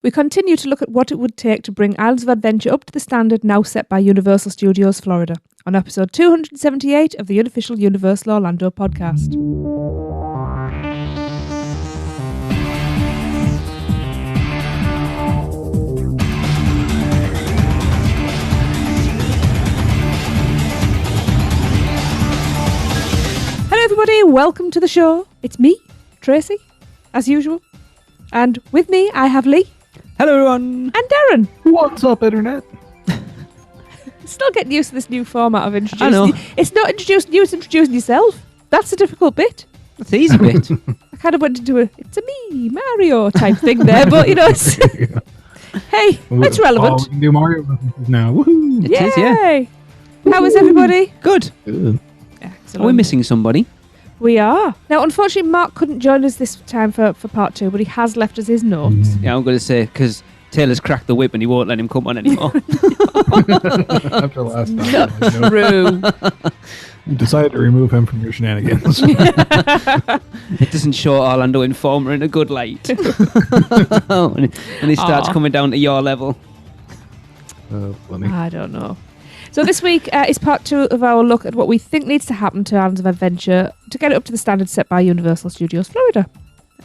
We continue to look at what it would take to bring Islands of Adventure up to the standard now set by Universal Studios Florida on episode 278 of the unofficial Universal Orlando podcast. Hello everybody, welcome to the show. It's me, Tracy, as usual. And with me I have Lee. Hello everyone. And Darren. What's up, Internet? Still getting used to this new format of introducing. I know. It's not introducing you, it's introducing yourself. That's the difficult bit. That's the easy bit. I kind of went into it's a me, Mario type thing there, but you know, it's, hey, it's relevant. Oh, we can do Mario references now. Woohoo! It is, yeah. Yay. How is everybody? Good. Good. Excellent. Are we missing somebody? We are. Now, unfortunately, Mark couldn't join us this time for part 2, but he has left us his notes. Yeah, I'm going to say, because Taylor's cracked the whip and he won't let him come on anymore. After last time, True. you decided to remove him from your shenanigans. It doesn't show Orlando Informer in a good light. when he starts coming down to your level. Funny. I don't know. So this week is part 2 of our look at what we think needs to happen to Islands of Adventure to get it up to the standard set by Universal Studios Florida.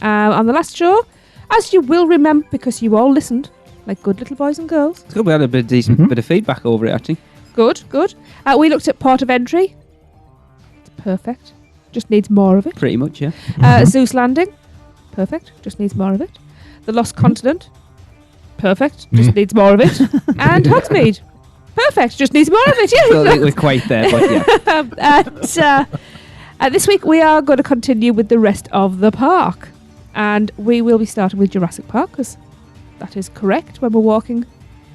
On the last show, as you will remember because you all listened, like good little boys and girls. It's good. We had a decent bit of feedback over it, actually. Good. We looked at Port of Entry. It's perfect. Just needs more of it. Pretty much, yeah. Zeus Landing. Perfect. Just needs more of it. The Lost Continent. Perfect. Just needs more of it. And Hogsmeade. Perfect. Just needs more of it. Yeah. Don't think we're quite there, but yeah. This week we are going to continue with the rest of the park. And we will be starting with Jurassic Park, because that is correct when we're walking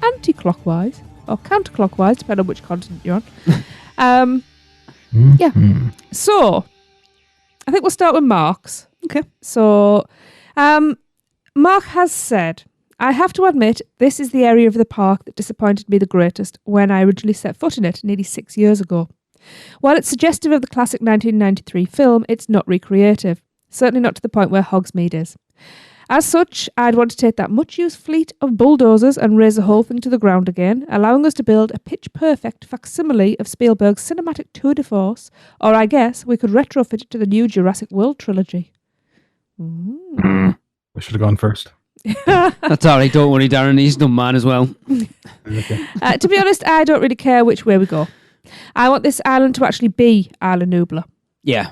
anti-clockwise or counterclockwise, depending on which continent you're on. Yeah. So, I think we'll start with Mark's. Okay. So, Mark has said, I have to admit, this is the area of the park that disappointed me the greatest when I originally set foot in it nearly 6 years ago. While it's suggestive of the classic 1993 film, it's not recreative. Certainly not to the point where Hogsmeade is. As such, I'd want to take that much-used fleet of bulldozers and raise the whole thing to the ground again, allowing us to build a pitch-perfect facsimile of Spielberg's cinematic tour de force, or I guess we could retrofit it to the new Jurassic World trilogy. We should have gone first. That's all right. Don't worry, Darren. He's done mine as well. Okay. To be honest, I don't really care which way we go. I want this island to actually be Isla Nublar. Yeah.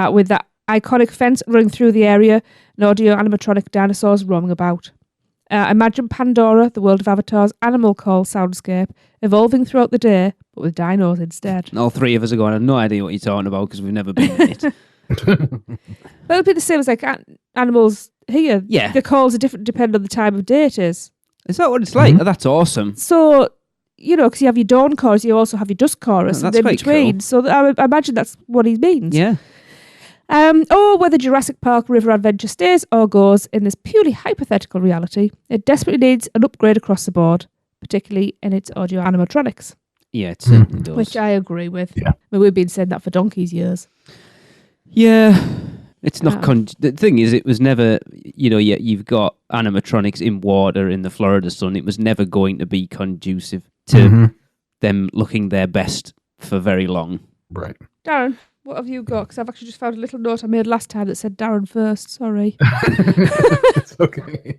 With that iconic fence running through the area and audio animatronic dinosaurs roaming about. Imagine Pandora, the world of Avatar's animal call soundscape, evolving throughout the day, but with dinos instead. All three of us are going, I have no idea what you're talking about because we've never been in it. Well, it'll be the same as like animals here. Yeah. The calls are different depending on the time of day it is. Is that what it's like? Oh, that's awesome. So, you know, because you have your dawn chorus, you also have your dusk chorus and in between. Cool. So I imagine that's what he means. Yeah. Or whether Jurassic Park River Adventure stays or goes in this purely hypothetical reality, it desperately needs an upgrade across the board, particularly in its audio animatronics. Yeah, it certainly does. Which I agree with. Yeah. I mean, we've been saying that for donkey's years. Yeah. It's not... the thing is, it was never... You know, you've got animatronics in water in the Florida sun. It was never going to be conducive to them looking their best for very long. Right. Darren, what have you got? Because I've actually just found a little note I made last time that said Darren first. Sorry. It's okay.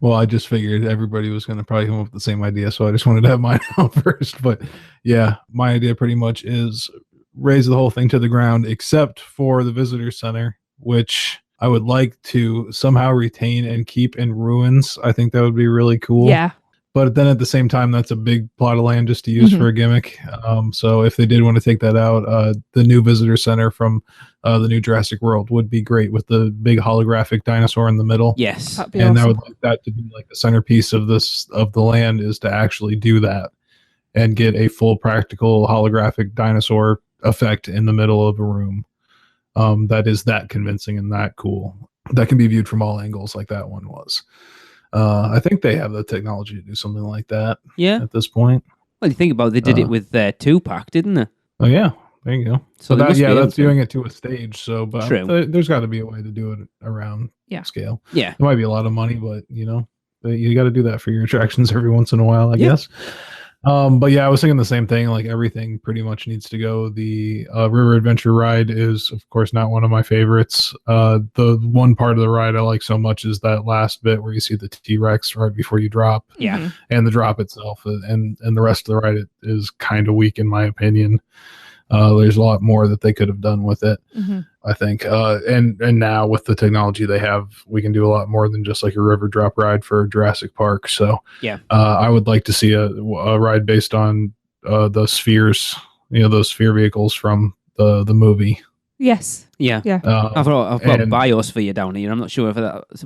Well, I just figured everybody was going to probably come up with the same idea, so I just wanted to have mine out first. But yeah, my idea pretty much is raise the whole thing to the ground, except for the visitor center, which I would like to somehow retain and keep in ruins. I think that would be really cool. Yeah. But then at the same time, that's a big plot of land just to use for a gimmick. So if they did want to take that out, the new visitor center from the new Jurassic World would be great with the big holographic dinosaur in the middle. Yes. That'd be And awesome. I would like that to be like the centerpiece of the land, is to actually do that and get a full practical holographic dinosaur effect in the middle of a room. That is that convincing and that cool. That can be viewed from all angles like that one was. I think they have the technology to do something like that. Yeah. At this point. Well, you think about it, they did it with Tupac, didn't they? Oh yeah, there you go. So But they must be that's able doing it to a stage. So, but True. there's got to be a way to do it around scale. Yeah. It might be a lot of money, but you know. you got to do that for your attractions every once in a while, I guess. But yeah, I was thinking the same thing. Like everything pretty much needs to go. The River Adventure ride is, of course, not one of my favorites. The one part of the ride I like so much is that last bit where you see the T-Rex right before you drop. Yeah. And the drop itself, and the rest of the ride is kind of weak in my opinion. There's a lot more that they could have done with it, I think. And now with the technology they have, we can do a lot more than just like a river drop ride for Jurassic Park. So yeah, I would like to see a ride based on the spheres, those sphere vehicles from the movie. Yes. Yeah. Yeah. I've got Biosphere down here. I'm not sure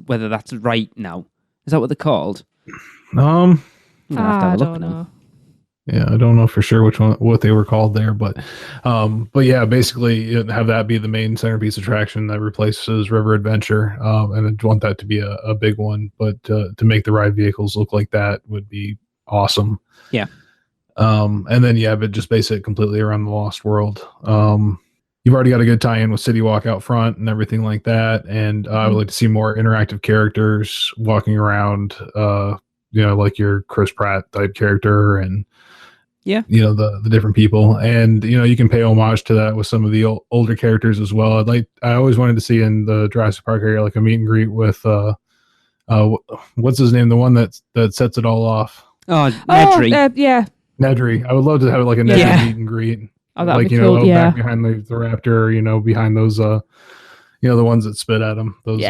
whether that's right now. Is that what they're called? I don't know. Yeah, I don't know for sure what they were called there, but yeah, basically have that be the main centerpiece attraction that replaces River Adventure, and I want that to be a big one. But to make the ride vehicles look like that would be awesome. Yeah. And then but just base it completely around the Lost World. You've already got a good tie-in with City Walk out front and everything like that, and I would like to see more interactive characters walking around. Like your Chris Pratt type character and. Yeah, the different people, and you can pay homage to that with some of the older characters as well. I always wanted to see in the Jurassic Park area like a meet and greet with what's his name, the one that sets it all off. Nedry. Yeah, Nedry. I would love to have like a Nedry meet and greet. Oh, that'd be cool. Back behind the raptor, behind those the ones that spit at him, those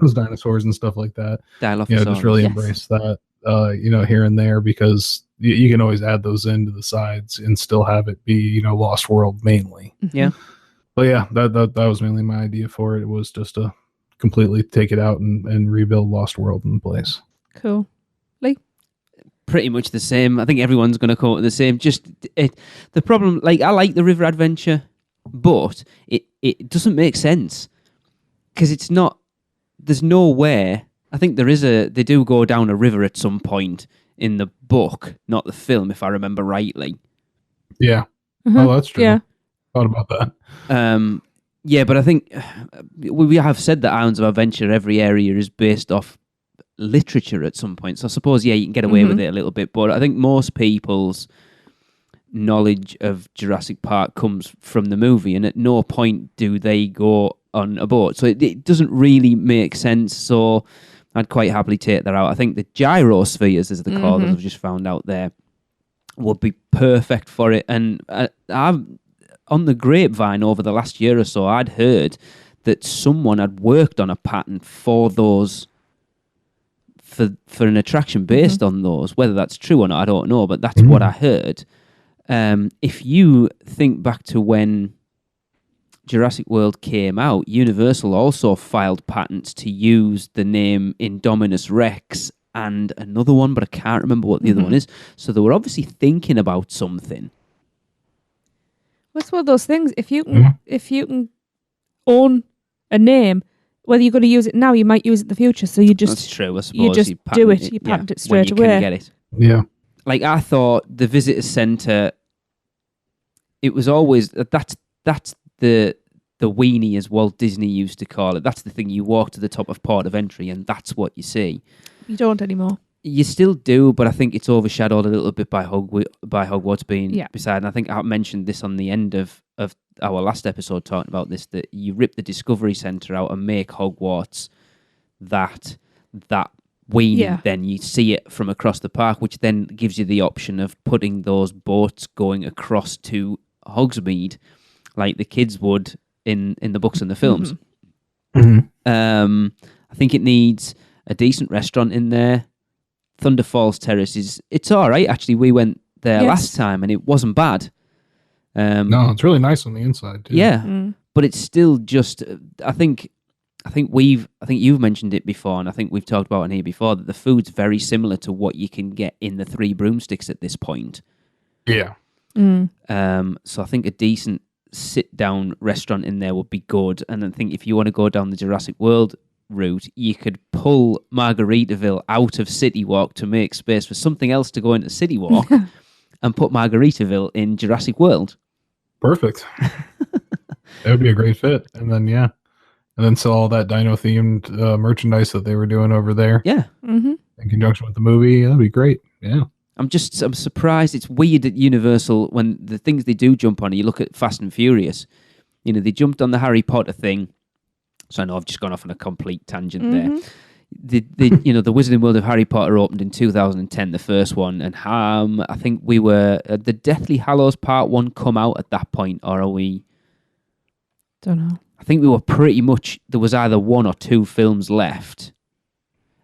those dinosaurs and stuff like that. Just really embrace that. Here and there, because you can always add those into the sides and still have it be, Lost World mainly. Yeah. But yeah, that was mainly my idea for it. It was just to completely take it out and rebuild Lost World in place. Cool. Lee? Pretty much the same. I think everyone's going to call it the same. Just the problem, I like the River Adventure, but it doesn't make sense because there's nowhere. I think they do go down a river at some point in the book, not the film, if I remember rightly. Yeah. Oh, that's true. Yeah. Thought about that. Yeah, but I think we have said that Islands of Adventure, every area is based off literature at some point. So I suppose, you can get away with it a little bit, but I think most people's knowledge of Jurassic Park comes from the movie, and at no point do they go on a boat. So it doesn't really make sense, so I'd quite happily take that out. I think the gyrospheres, as they're called, as I've just found out there, would be perfect for it. And I've on the grapevine over the last year or so, I'd heard that someone had worked on a pattern for those, for an attraction based on those. Whether that's true or not, I don't know, but that's what I heard. If you think back to when Jurassic World came out, Universal also filed patents to use the name Indominus Rex and another one, but I can't remember what the other one is. So they were obviously thinking about something. What's one of those things? If you can own a name, whether you're going to use it now, you might use it in the future. So you just that's true. I suppose you just do it. You patent it straight away. Can get it. Yeah. I thought the visitor centre. It was always that's the weenie, as Walt Disney used to call it. That's the thing. You walk to the top of Port of Entry, and that's what you see. You don't anymore. You still do, but I think it's overshadowed a little bit by Hogwarts being beside. And I think I mentioned this on the end of our last episode, talking about this, that you rip the Discovery Centre out and make Hogwarts that weenie. Then you see it from across the park, which then gives you the option of putting those boats going across to Hogsmeade, like the kids would in the books and the films. I think it needs a decent restaurant in there. Thunder Falls Terrace it's all right. Actually, we went there last time and it wasn't bad. No, it's really nice on the inside too. Yeah, but it's still just. I think you've mentioned it before, and I think we've talked about it here before, that the food's very similar to what you can get in the Three Broomsticks at this point. Yeah. So I think a decent sit-down restaurant in there would be good. And I think if you want to go down the Jurassic World route, you could pull Margaritaville out of City Walk to make space for something else to go into City Walk and put Margaritaville in Jurassic World. Perfect. That would be a great fit. And then sell all that dino-themed merchandise that they were doing over there. Yeah. in conjunction with the movie. That'd be great. Yeah. I'm surprised. It's weird at Universal when the things they do jump on. You look at Fast and Furious. They jumped on the Harry Potter thing. So I know I've just gone off on a complete tangent there. The the Wizarding World of Harry Potter opened in 2010, the first one, and I think we were the Deathly Hallows Part 1 come out at that point, or are we? Don't know. I think we were pretty much, there was either 1 or 2 films left.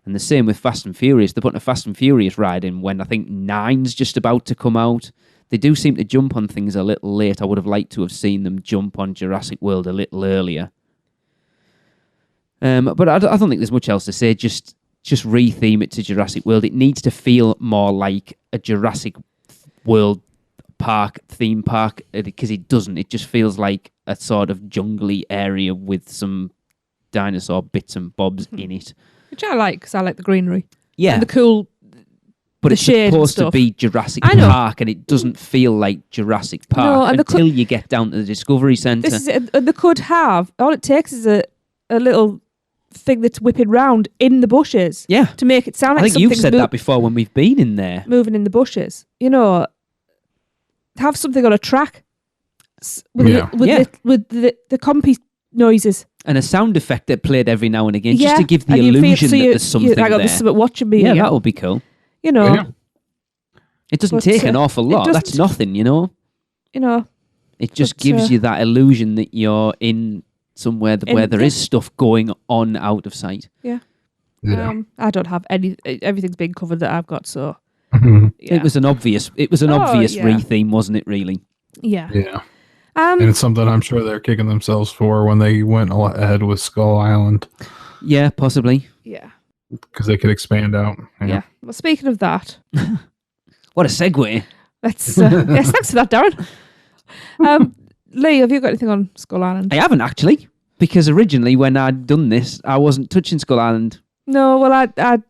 And the same with Fast and Furious. They're putting a Fast and Furious ride in when I think 9's just about to come out. They do seem to jump on things a little late. I would have liked to have seen them jump on Jurassic World a little earlier. But I don't think there's much else to say. Just re-theme it to Jurassic World. It needs to feel more like a Jurassic World theme park, because it doesn't. It just feels like a sort of jungly area with some dinosaur bits and bobs in it. Which I like, because I like the greenery. Yeah. And the cool... But the it's shade supposed to stuff. be Jurassic Park, and it doesn't feel like Jurassic Park until you get down to the Discovery Centre. They could have... All it takes is a little thing that's whipping round in the bushes. Yeah. To make it sound like I think you've said that before when we've been in there. Moving in the bushes. Have something on a track with the compy noises. And a sound effect that played every now and again, just to give the illusion that there's something there. There's something watching me. Yeah, that would be cool. It doesn't take an awful lot. That's nothing, It just gives you that illusion that you're in somewhere where there is stuff going on out of sight. Yeah. I don't have any. Everything's been covered that I've got, so. Yeah. It was an obvious re-theme, wasn't it? Really. Yeah. Yeah. And it's something I'm sure they're kicking themselves for when they went a lot ahead with Skull Island. Yeah, possibly. Yeah. Because they could expand out. Yeah. Well, speaking of that. What a segue. Yes, thanks for that, Darren. Lee, have you got anything on Skull Island? I haven't, actually. Because originally, when I'd done this, I wasn't touching Skull Island. No, well,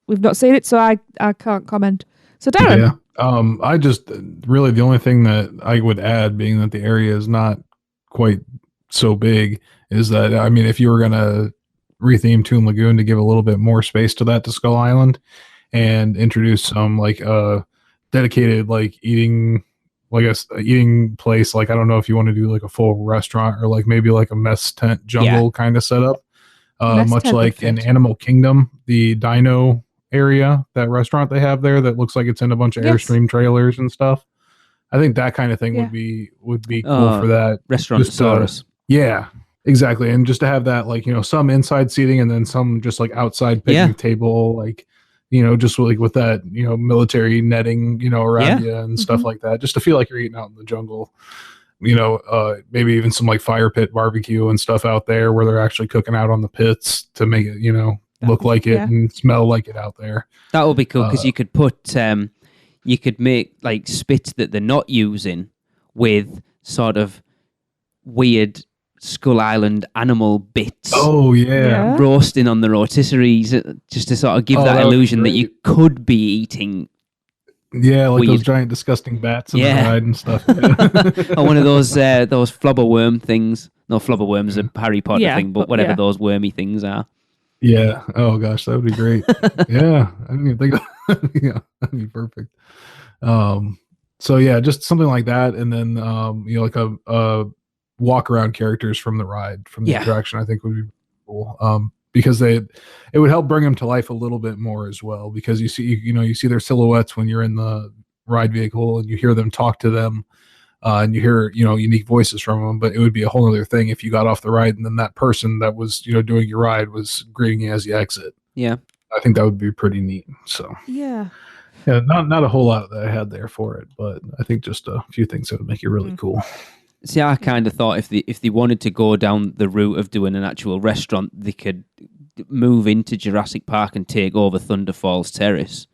we've not seen it, so I can't comment. So, Darren. Yeah. I just really the only thing that I would add, being that the area is not quite so big, is that if you were gonna retheme Toon Lagoon to give a little bit more space to Skull Island, and introduce some dedicated eating place, I don't know if you want to do a full restaurant or maybe a mess tent jungle kind of setup, much like in Animal Kingdom, the Dino area, that restaurant they have there that looks like it's in a bunch of Airstream trailers and stuff. I think that kind of thing would be cool for that restaurant. Yeah, exactly. And just to have that some inside seating and then some just outside picnic table, just with that military netting around you and stuff like that, just to feel like you're eating out in the jungle. Maybe even some fire pit barbecue and stuff out there where they're actually cooking out on the pits to make it look like it and smell like it out there. That would be cool, because you could put you could make spits that they're not using with sort of weird Skull Island animal bits. Oh yeah. Roasting on the rotisseries, just to sort of give that illusion that you could be eating. Yeah, those giant disgusting bats in the ride and stuff. Or one of those flubber worm things. No, flubber worm's a Harry Potter thing, but whatever those wormy things are. Yeah. Oh gosh, that would be great. Yeah, I didn't even think of that. Yeah, that'd be perfect. So yeah, just something like that, and then a walk around characters from the ride, from the attraction, I think would be cool. Because it would help bring them to life a little bit more as well. Because you see their silhouettes when you're in the ride vehicle, and you hear them talk to them. And you hear, unique voices from them, but it would be a whole other thing if you got off the ride and then that person that was, doing your ride was greeting you as you exit. Yeah. I think that would be pretty neat. So, yeah, not a whole lot that I had there for it, but I think just a few things that would make it really cool. See, I kind of thought if they wanted to go down the route of doing an actual restaurant, they could move into Jurassic Park and take over Thunder Falls Terrace.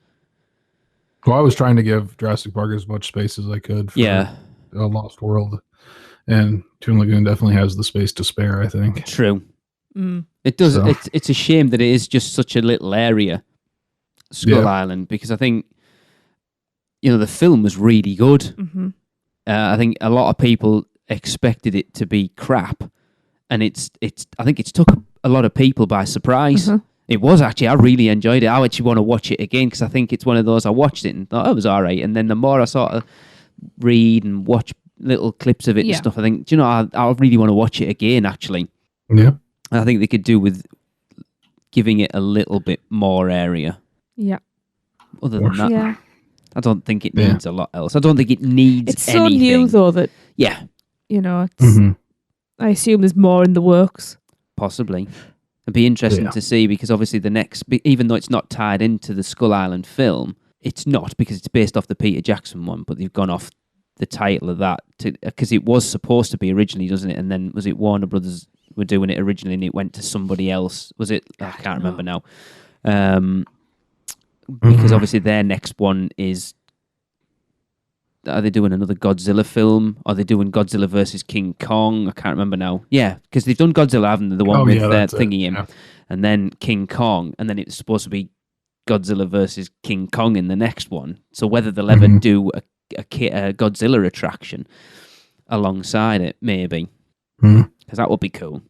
Well, I was trying to give Jurassic Park as much space as I could for a Lost World, and Toon Lagoon definitely has the space to spare, I think. True. It does. So. It's a shame that it is just such a little area, Skull Island, because I think the film was really good. Mm-hmm. I think a lot of people expected it to be crap, and I think it's took a lot of people by surprise. It was actually. I really enjoyed it. I actually want to watch it again because I think it's one of those I watched it and thought it was all right. And then the more I sort of read and watch little clips of it and stuff, I think, do you know, I really want to watch it again, actually. Yeah. I think they could do with giving it a little bit more area. Yeah. Other than that, Yeah. I don't think it needs a lot else. I don't think it needs It's so anything. new, though, that, Yeah, you know, it's, I assume there's more in the works. possibly. It'd be interesting to see because obviously the next, even though it's not tied into the Skull Island film, it's not because it's based off the Peter Jackson one, but they've gone off the title of that because it was supposed to be originally, doesn't it? And then was it Warner Brothers were doing it originally and it went to somebody else? Was it? I can't remember now. Because obviously their next one is, are they doing another Godzilla film? Are they doing Godzilla versus King Kong? I can't remember now. Yeah, because they've done Godzilla, haven't they? The one with that thingy in. And then King Kong, and then it's supposed to be Godzilla versus King Kong in the next one. So whether they'll ever do a Godzilla attraction alongside it, maybe. Because that would be cool.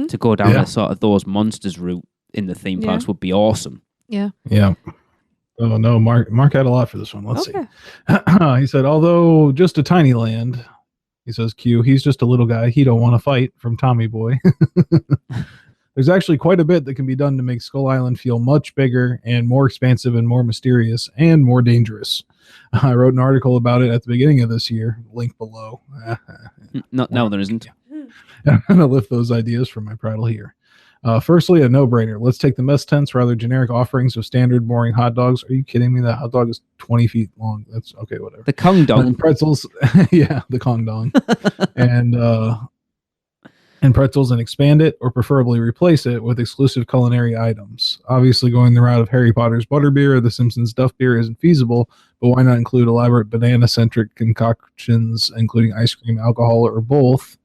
To go down the sort of those monsters route in the theme parks would be awesome. Yeah. Yeah. Oh no, Mark had a lot for this one. Let's see. He said, although just a tiny land, he says, Q, he's just a little guy. He don't want to fight, from Tommy Boy. There's actually quite a bit that can be done to make Skull Island feel much bigger and more expansive and more mysterious and more dangerous. I wrote an article about it at the beginning of this year. Link below. No, there isn't. I'm going to lift those ideas from my prattle here. Firstly, a no-brainer. Let's take the mess tents, rather generic offerings of standard, boring hot dogs. Are you kidding me? That hot dog is 20 feet long. That's okay, whatever. The Kong dong. And pretzels. Yeah, the Kong dong. and pretzels, and expand it, or preferably replace it with exclusive culinary items. Obviously, going the route of Harry Potter's butterbeer or The Simpsons Duff beer isn't feasible, but why not include elaborate banana-centric concoctions, including ice cream, alcohol, or both?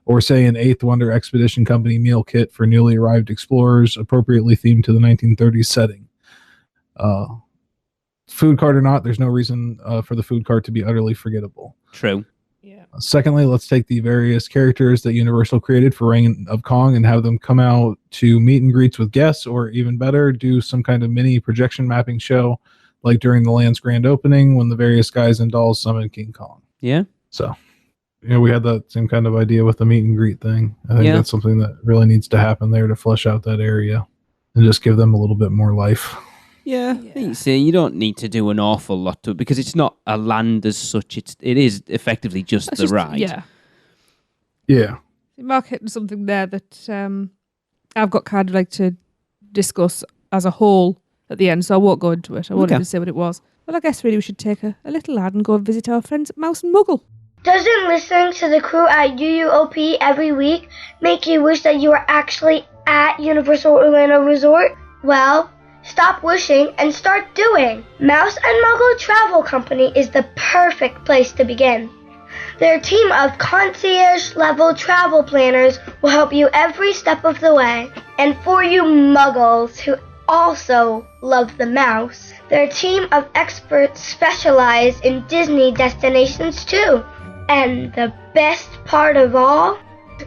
Or say an Eighth Wonder Expedition Company meal kit for newly arrived explorers, appropriately themed to the 1930s setting. Food cart or not, there's no reason for the food cart to be utterly forgettable. True. Yeah. Secondly, let's take the various characters that Universal created for Reign of Kong and have them come out to meet and greets with guests, or even better, do some kind of mini projection mapping show, like during the land's grand opening when the various guys and dolls summon King Kong. Yeah. So, we had that same kind of idea with the meet and greet thing. I think that's something that really needs to happen there to flesh out that area and just give them a little bit more life. Yeah. You see, you don't need to do an awful lot to it because it's not a land as such. It is effectively just the ride. Yeah. Yeah. Mark hitting something there that I've got kind of like to discuss as a whole at the end, so I won't go into it. I won't even say what it was. Well, I guess really we should take a little lad and go and visit our friends at Mouse Muggle. Doesn't listening to the crew at UUOP every week make you wish that you were actually at Universal Orlando Resort? Well, stop wishing and start doing. Mouse and Muggle Travel Company is the perfect place to begin. Their team of concierge-level travel planners will help you every step of the way. And for you Muggles who also love the mouse, their team of experts specialize in Disney destinations too. And the best part of all,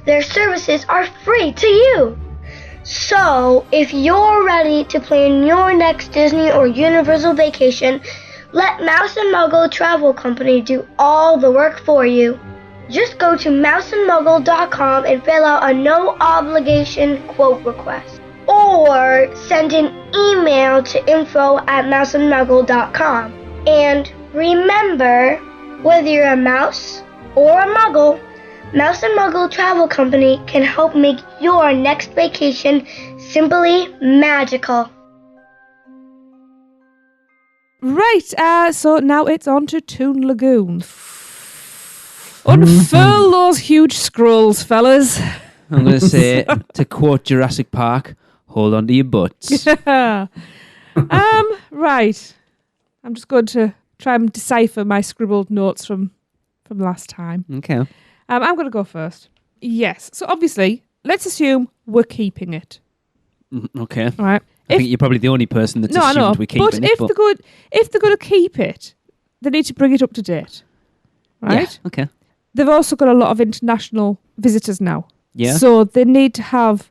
their services are free to you. So, if you're ready to plan your next Disney or Universal vacation, let Mouse and Muggle Travel Company do all the work for you. Just go to mouseandmuggle.com and fill out a no-obligation quote request. Or send an email to info@mouseandmuggle.com. And remember, whether you're a mouse or a muggle, Mouse and Muggle Travel Company can help make your next vacation simply magical. Right, so now it's on to Toon Lagoon. Unfurl those huge scrolls, fellas. I'm going to say, to quote Jurassic Park, hold on to your butts. Right. I'm just going to try and decipher my scribbled notes from last time. Okay. I'm going to go first. Yes. So obviously, let's assume we're keeping it. Okay. All right. I think you're probably the only person that's assumed we're keeping it. But if they're going to keep it, they need to bring it up to date. Right? Yeah, okay. They've also got a lot of international visitors now. Yeah. So they need to have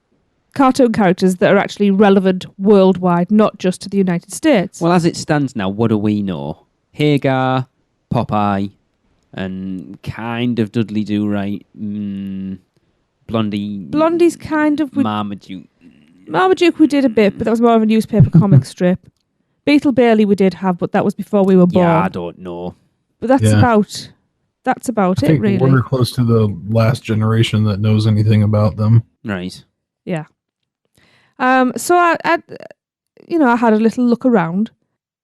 cartoon characters that are actually relevant worldwide, not just to the United States. Well, as it stands now, what do we know? Hagar, Popeye, and kind of Dudley Do-Right, Blondie. Blondie's kind of... Marmaduke. Marmaduke we did a bit, but that was more of a newspaper comic strip. Beetle Bailey we did have, but that was before we were born. Yeah, I don't know. But that's about I it, think really. we're close to the last generation that knows anything about them. Right. Yeah. So I had a little look around.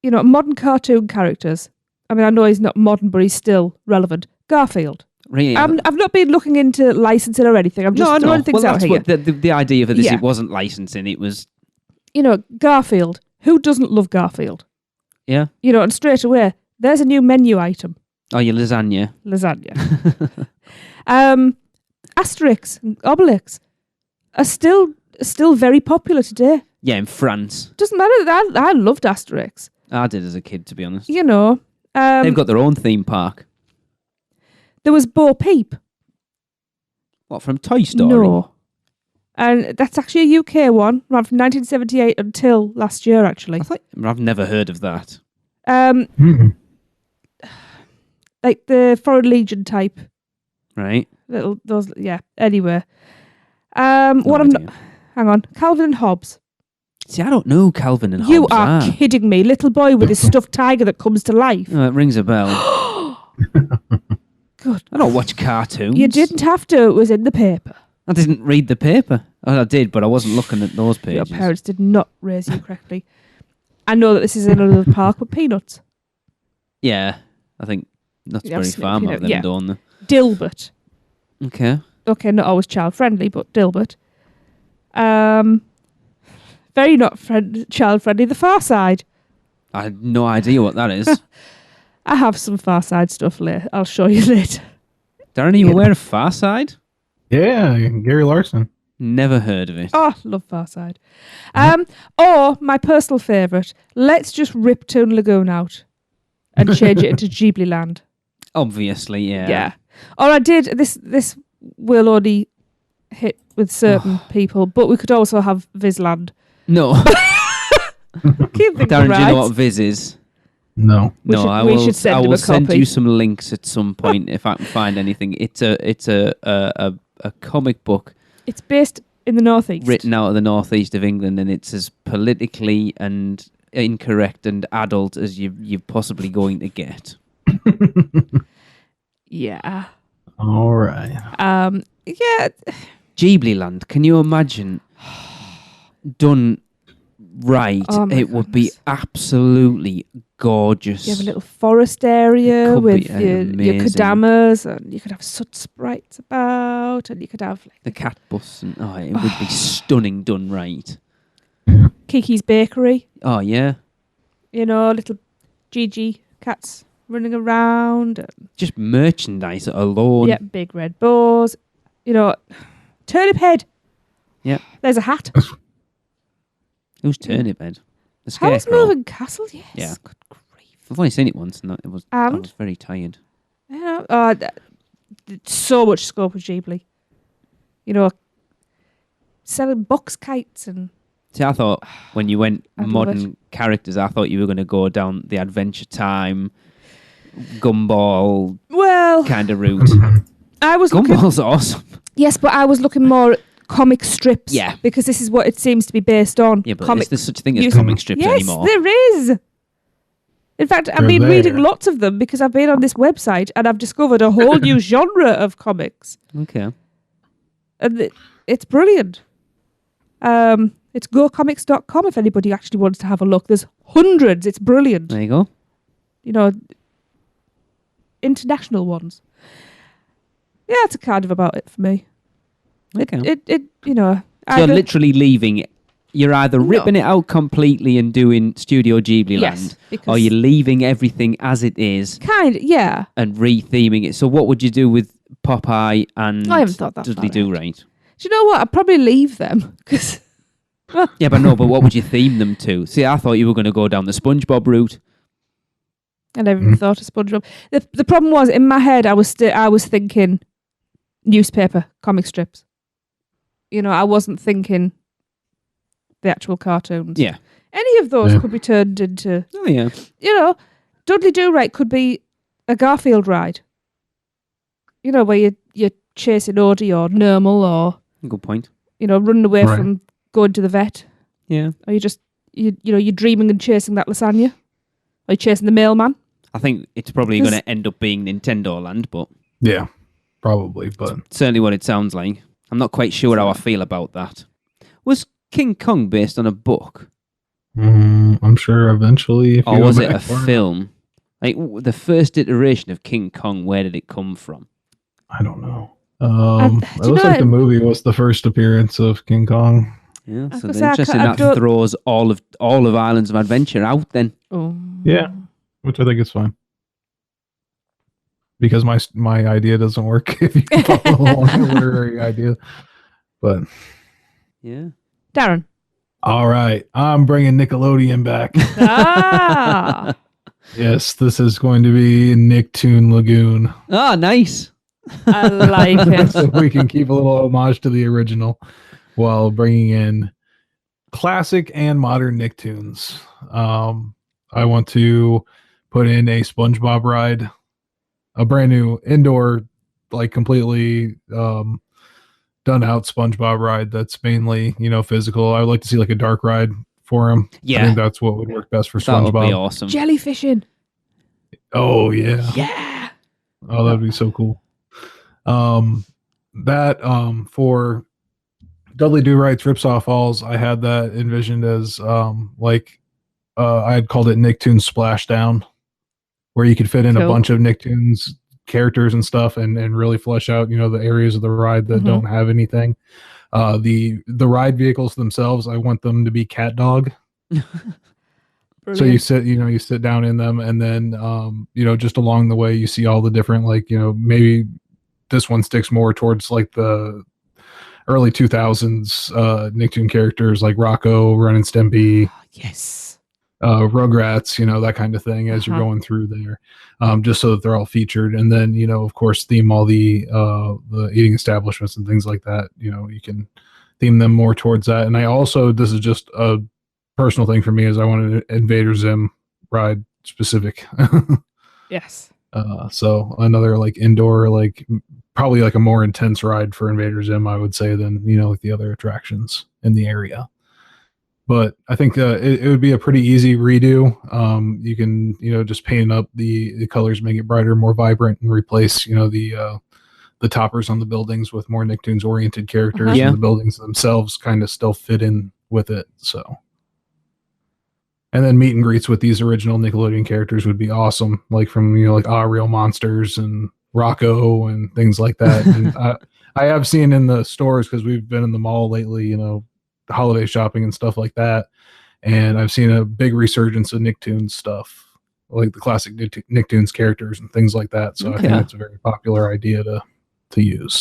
Modern cartoon characters. I mean, I know he's not modern, but he's still relevant. Garfield. Really? I've not been looking into licensing or anything. I'm just throwing things out here. That's what the idea for this. It wasn't licensing. It was. Garfield. Who doesn't love Garfield? Yeah. And straight away, there's a new menu item. Oh, your lasagna. Asterix and Obelix are still very popular today. Yeah, in France. Doesn't matter. I loved Asterix. I did as a kid, to be honest. They've got their own theme park. There was Bo Peep. What, from Toy Story? No. And that's actually a UK one, from 1978 until last year, actually. I've never heard of that. Like the Foreign Legion type. Right. Anyway. Hang on. Calvin and Hobbes. See, I don't know Calvin and Hobbes. You are kidding me. Little boy with his stuffed tiger that comes to life. Oh, it rings a bell. Good. I don't watch cartoons. You didn't have to. It was in the paper. I didn't read the paper. Oh, I did, but I wasn't looking at those pages. Your parents did not raise you correctly. I know that this is in another park, but peanuts. Yeah, I think that's very far more than done. Dilbert. Okay, not always child friendly, but Dilbert. Very not child friendly. The Far Side. I had no idea what that is. I have some Far Side stuff later. I'll show you later. Darren, are you aware of Far Side? Yeah, Gary Larson. Never heard of it. Oh, love Far Side. Or my personal favourite, let's just rip Toon Lagoon out and change it into Ghibli Land. Obviously, yeah. Yeah. Or I did, this will only hit with certain people, but we could also have Vizland. No. Darren, do you know what Viz is? No. We should send him a copy. Send you some links at some point if I can find anything. It's a comic book. It's based in the northeast, written out of the northeast of England, and it's as politically and incorrect and adult as you're possibly going to get. Yeah. All right. Yeah. Ghibli Land. Can you imagine? Done right, it would be absolutely gorgeous. You have a little forest area with your Kodamas, and you could have soot sprites about, and you could have the cat bus, and it would be stunning done right. Kiki's Bakery. Oh yeah. Little Gigi cats running around. Just merchandise alone. Yeah, big red bows. Turnip Head. Yeah. There's a hat. Who's Turnip Head? The How's Scarecrow. Moving Castle? Yes. Yeah. Good grief. I've only seen it once, and I was very tired. So much scope with Ghibli. Selling box kites and. See, I thought when you went I'd modern characters, I thought you were going to go down the Adventure Time, Gumball kind of route. Gumball's awesome. Yes, but I was looking more at comic strips. Yeah. Because this is what it seems to be based on. Yeah, but is there such a thing as comic strips anymore? Yes, there is. In fact, I've been reading lots of them because I've been on this website and I've discovered a whole new genre of comics. Okay. And it's brilliant. It's gocomics.com if anybody actually wants to have a look. There's hundreds. It's brilliant. There you go. International ones. Yeah, it's kind of about it for me. Okay. So you're literally leaving it. You're either ripping it out completely and doing Studio Ghibli Land, or you're leaving everything as it is. Yeah. And retheming it. So what would you do with Popeye and I haven't thought that Dudley Do-Right? Do you know what? I'd probably leave them because. Yeah, but what would you theme them to? See, I thought you were going to go down the SpongeBob route. I never even thought of SpongeBob. The problem was in my head, I was thinking newspaper comic strips. I wasn't thinking the actual cartoons. Yeah. Any of those Yeah. could be turned into, Oh, yeah. Dudley Do-Right could be a Garfield ride. Where you're chasing Odie or Nermal or, Good point. running away Right. from going to the vet. Yeah. Or you're dreaming and chasing that lasagna. Or you're chasing the mailman. I think it's probably There's- going to end up being Nintendo Land, but Yeah, probably. But certainly what it sounds like. I'm not quite sure how I feel about that. Was King Kong based on a book? I'm sure eventually. If Or you go was it back a far enough- film? Like, the first iteration of King Kong, where did it come from? I don't know. do It you looks know like the it- movie was the first appearance of King Kong. Yeah, was so gonna say, interesting. I That don't- throws all of Islands of Adventure out then. Oh. Yeah, which I think is fine. Because my idea doesn't work if you follow along the literary idea. But Yeah. Darren. all right, I'm bringing Nickelodeon back. Ah. Yes, this is going to be Nicktoon Lagoon. Ah, nice. I like it. So we can keep a little homage to the original while bringing in classic and modern Nicktoons. I want to put in a SpongeBob ride, a brand new indoor, like completely done out SpongeBob ride that's mainly, physical. I would like to see like a dark ride for him. I Yeah. think that's what would work best for That would be SpongeBob. awesome. Jellyfishing. Oh yeah. Yeah. Oh, that'd be so cool. For Dudley Do Right's Ripsaw Falls, I had that envisioned as I had called it Nicktoons Splashdown, where you could fit in a Cool. bunch of Nicktoons characters and stuff and really flesh out, the areas of the ride that Mhm. don't have anything. The ride vehicles themselves, I want them to be cat dog. So you sit down in them, and then just along the way you see all the different, maybe this one sticks more towards like the early 2000s Nicktoon characters like Rocco, Ren and Stimpy, Yes. Rugrats, that kind of thing as you're Uh-huh. going through there, just so that they're all featured. And then of course theme all the eating establishments and things like that. You can theme them more towards that. And I also, this is just a personal thing for me, is I wanted an Invader Zim ride specific. Yes. So another like indoor, probably like a more intense ride for Invader Zim, I would say, than like the other attractions in the area. But I think it would be a pretty easy redo. You can just paint up the colors, make it brighter, more vibrant, and replace the toppers on the buildings with more Nicktoons oriented characters, Uh-huh. Yeah. and the buildings themselves kind of still fit in with it. So. And then meet and greets with these original Nickelodeon characters would be awesome, like from Real Monsters and Rocco and things like that. And I have seen in the stores, because we've been in the mall lately, holiday shopping and stuff like that, and I've seen a big resurgence of Nicktoons stuff, like the classic Nicktoons characters and things like that. So I think Okay. it's a very popular idea to use.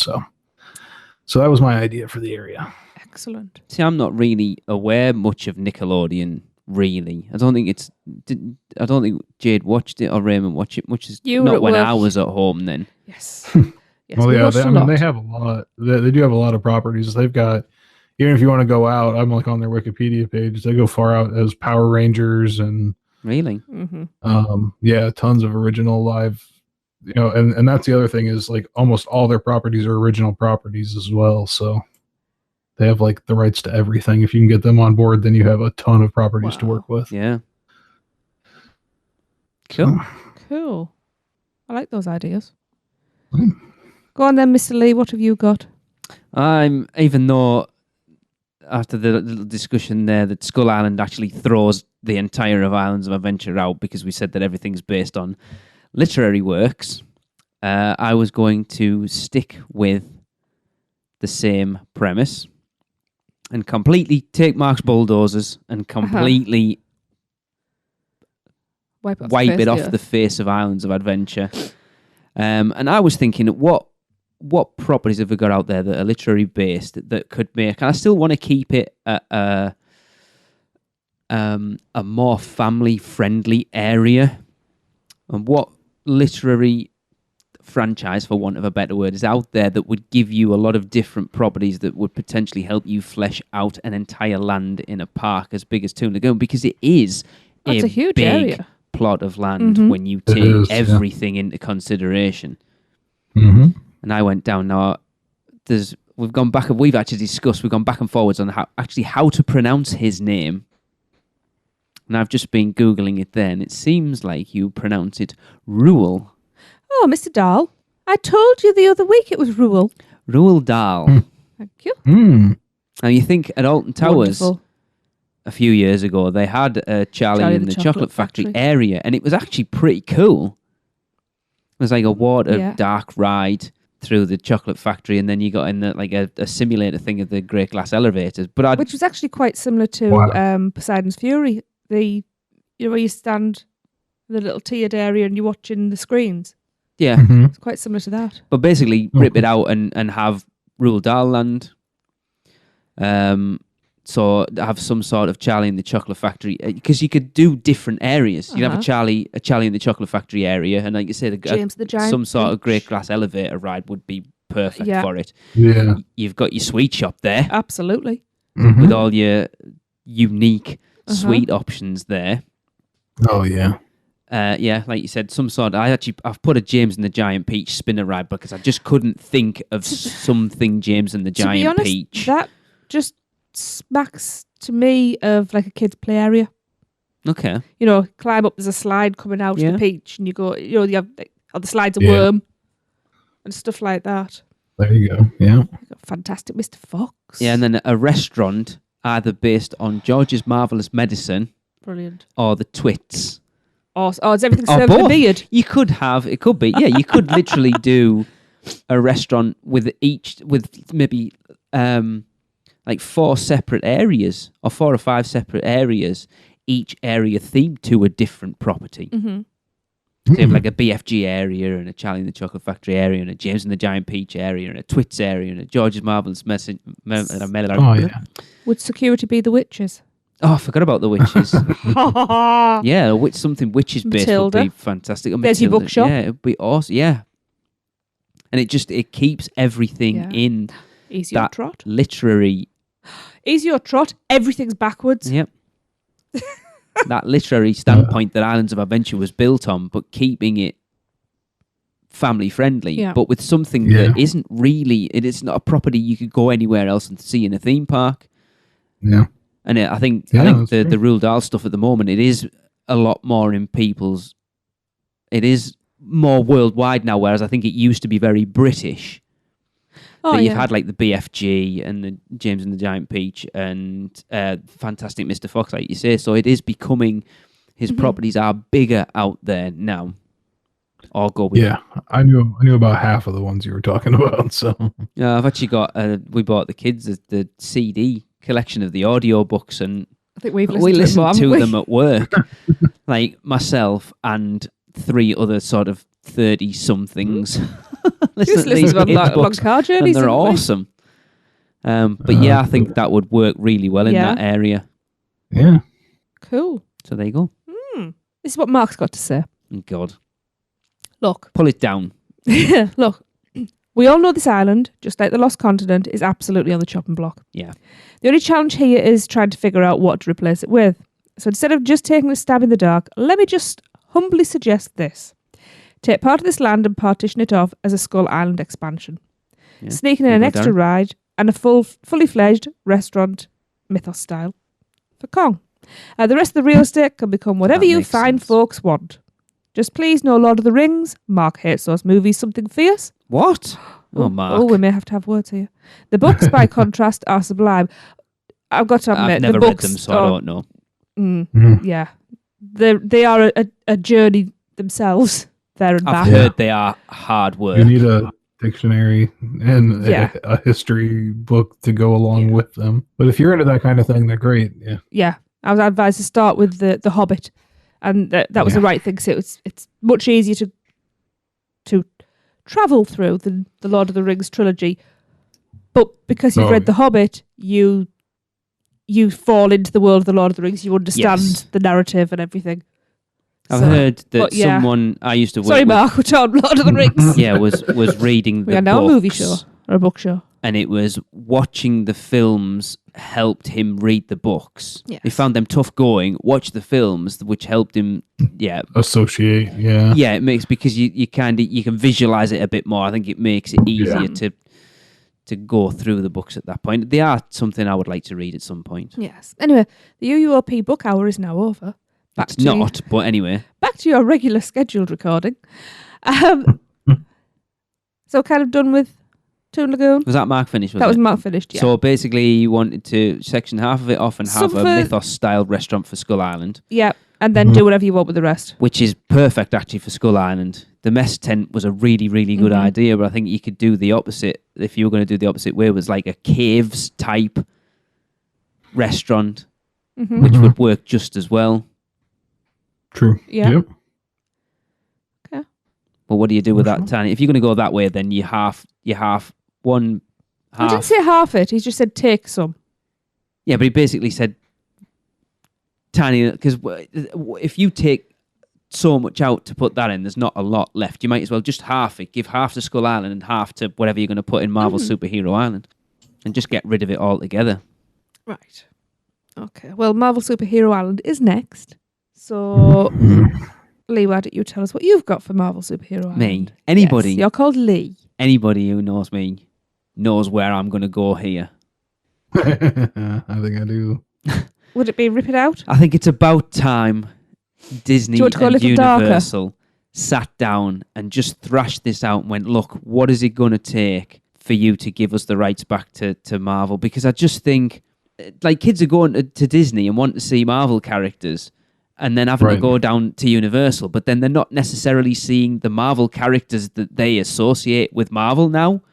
So that was my idea for the area. Excellent. See, I'm not really aware much of Nickelodeon. Really, I don't think Jade watched it or Raymond watched it much. As You were not at when work. I was at home. Then Yes. Yes. Well, we yeah, watched a they lot. have a lot. They do have a lot of properties. They've got, even if you want to go out, I'm like on their Wikipedia page. They go far out as Power Rangers and really, Mhm. tons of original live. And that's the other thing, is like almost all their properties are original properties as well. So they have like the rights to everything. If you can get them on board, then you have a ton of properties to Wow. work with. yeah, cool. Cool. I like those ideas. Mm. Go on then, Mr. Lee. What have you got? Even though after the little discussion there that Skull Island actually throws the entire of Islands of Adventure out because we said that everything's based on literary works, I was going to stick with the same premise and completely take Mark's bulldozers and completely Wipe it wipe it off earth. the face of Islands of Adventure. And I was thinking, what properties have we got out there that are literary based that could make? And I still want to keep it a more family friendly area. And what literary franchise, for want of a better word, is out there that would give you a lot of different properties that would potentially help you flesh out an entire land in a park as big as Toon Lagoon, because it is That's a huge big area. plot of land when you It take is, everything into consideration. Mm-hmm. And I went down now. We've gone back and we've gone back and forwards on how to pronounce his name. And I've just been Googling it then. It seems like you pronounce it Ruel. Oh, Mr. Dahl, I told you the other week it was Ruel. Ruel Dahl. Thank you. Now you think at Alton Towers Wonderful. a few years ago they had a Charlie in the Chocolate Factory area, and it was actually pretty cool. It was like a water dark ride through the chocolate factory, and then you got in a simulator thing of the great glass elevators. Which was actually quite similar to Poseidon's Fury. Where you stand in the little tiered area and you're watching the screens. Yeah. It's quite similar to that. But basically, rip it out and have Rural Dahl Land. So have some sort of Charlie in the Chocolate Factory, because you could do different areas. You'd have a Charlie in the Chocolate Factory area, and like you said, James the Giant some sort of Peach. great glass elevator ride would be perfect for it. Yeah. You've got your sweet shop there Absolutely. with all your unique sweet options there. Oh yeah. Like you said, I've put a James and the Giant Peach spinner ride because I just couldn't think of something James and the Giant to be honest, Peach. That just smacks to me of like a kid's play area. Okay. Climb up, there's a slide coming out of the peach, and you go, you have the slide's a Yeah. worm and stuff like that. There you go. Yeah. Fantastic Mr. Fox. Yeah, and then a restaurant either based on George's Marvellous Medicine Brilliant. or the Twits. Is everything Or served in a both. beard? You could literally do a restaurant with maybe like 4 separate areas, or 4 or 5 separate areas, each area themed to a different property. Mm-hmm. So you have like a BFG area, and a Charlie in the Chocolate Factory area, and a James and the Giant Peach area, and a Twits area, and a George's Marvellous Medicine. Oh yeah. Would security be the witches? Oh, I forgot about the witches. Yeah, something witches based Matilda. would be fantastic. Or There's your Matilda, bookshop. Yeah, it would be awesome. Yeah, and it keeps everything in Easy your that trot. literary. Easy your trot. Everything's backwards. Yep. That literary standpoint that Islands of Adventure was built on, but keeping it family friendly, but with something that isn't really. It is not a property you could go anywhere else and see in a theme park. Yeah. And I think the Roald Dahl stuff at the moment, it is a lot more in people's. It is more worldwide now, whereas I think it used to be very British. That you've had like the BFG and the James and the Giant Peach and Fantastic Mr. Fox, like you say. So it is becoming, his properties are bigger out there now. Or go with I knew about half of the ones you were talking about. So I've actually got. We bought the kids the CD collection of the audio books, and I think we listened to them at work, like myself and 3 other sort of 30-somethings. Listen to long car journeys, and they're awesome. But I think that would work really well in that area. Yeah. Cool. So there you go. This is what Mark's got to say. God. Look. Pull it down. Look. We all know this island, just like the Lost Continent, is absolutely on the chopping block. Yeah. The only challenge here is trying to figure out what to replace it with. So instead of just taking a stab in the dark, let me just humbly suggest this. Take part of this land and partition it off as a Skull Island expansion. Yeah. Sneaking in an extra ride and a fully fledged restaurant, Mythos style, for Kong. The rest of the real estate can become whatever you fine folks want. Just please no Lord of the Rings. Mark hates those movies. Something fierce. What? Oh, Mark. Oh, we may have to have words here. The books, by contrast, are sublime. I've got to admit, I've never the read books them, so I don't know. Yeah. They are a journey themselves, there and back. I've heard they are hard work. You need a dictionary and a history book to go along with them. But if you're into that kind of thing, they're great. Yeah. Yeah. I was advised to start with the Hobbit, and that was the right thing, because it's much easier to travel through than the Lord of the Rings trilogy. But because you've read the Hobbit, you fall into the world of the Lord of the Rings. You understand the narrative and everything. I've heard that but yeah. someone I used to work Sorry, with, Mark, we're on Lord of the Rings. yeah, was reading We the are now a movie books, show or a book show. and it was watching the films helped him read the books. Yes. He found them tough going. Watch the films, which helped him. Yeah, Associate. Yeah. yeah. It makes because you can visualize it a bit more. I think it makes it easier to go through the books at that point. They are something I would like to read at some point. Yes. Anyway, the UUOP book hour is now over. It's not, but anyway. Back to your regular scheduled recording. So kind of done with Toon Lagoon. Was that Mark finished? That was Mark finished, yeah. So basically you wanted to section half of it off and have a Mythos-style restaurant for Skull Island. Yeah, and then do whatever you want with the rest. Which is perfect, actually, for Skull Island. The mess tent was a really, really good idea, but I think you could do the opposite. If you were going to do the opposite way, it was like a caves-type restaurant, which would work just as well. True. Yeah. Yep. Okay. But what do you do with that tiny? If you're going to go that way, then you half one half. He didn't say half it. He just said take some. Yeah, but he basically said tiny, because if you take so much out to put that in, there's not a lot left. You might as well just half it. Give half to Skull Island and half to whatever you're going to put in Marvel Superhero Island, and just get rid of it altogether. Right. Okay. Well, Marvel Superhero Island is next. So, Lee, why don't you tell us what you've got for Marvel Superhero Island? Me? Anybody? Yes, you're called Lee. Anybody who knows me knows where I'm going to go here. I think I do. Would it be Rip It Out? I think it's about time Disney Do you want to go a and little darker? Universal sat down and just thrashed this out and went, look, what is it going to take for you to give us the rights back to Marvel? Because I just think, like, kids are going to Disney and want to see Marvel characters and then having to go down to Universal, but then they're not necessarily seeing the Marvel characters that they associate with Marvel now.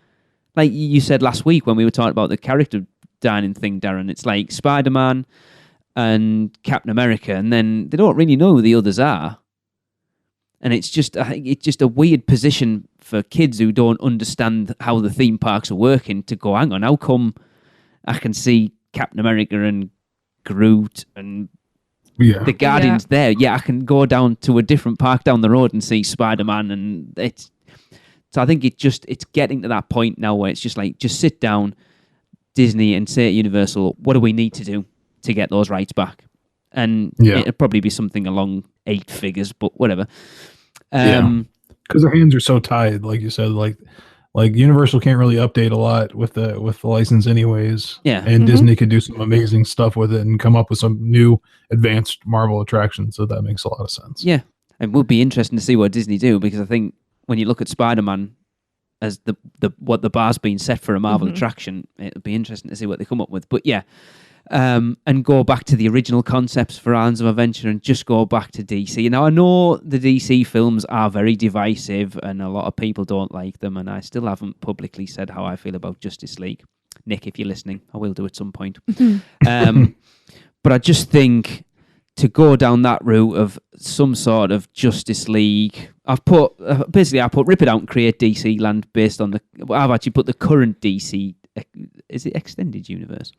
Like you said last week when we were talking about the character dining thing, Darren, it's like Spider-Man and Captain America, and then they don't really know who the others are. And it's just, I think it's just a weird position for kids who don't understand how the theme parks are working to go, hang on, how come I can see Captain America and Groot and the Guardians there? Yeah, I can go down to a different park down the road and see Spider-Man, and it's... So I think it's getting to that point now where it's just like, just sit down, Disney, and say at Universal, what do we need to do to get those rights back? And it'd probably be something along 8 figures, but whatever. Because their hands are so tied, like you said, like Universal can't really update a lot with the license anyways. Yeah. And Disney could do some amazing stuff with it and come up with some new advanced Marvel attractions. So that makes a lot of sense. Yeah. It would be interesting to see what Disney do, because I think when you look at Spider-Man as the what the bar's been set for a Marvel attraction, it'll be interesting to see what they come up with. But yeah, and go back to the original concepts for Islands of Adventure and just go back to DC. Now, I know the DC films are very divisive and a lot of people don't like them, and I still haven't publicly said how I feel about Justice League. Nick, if you're listening, I will do at some point. But I just think to go down that route of some sort of Justice League, I've put Rip It Out and create DC Land based on I've actually put the current DC, is it Extended Universe?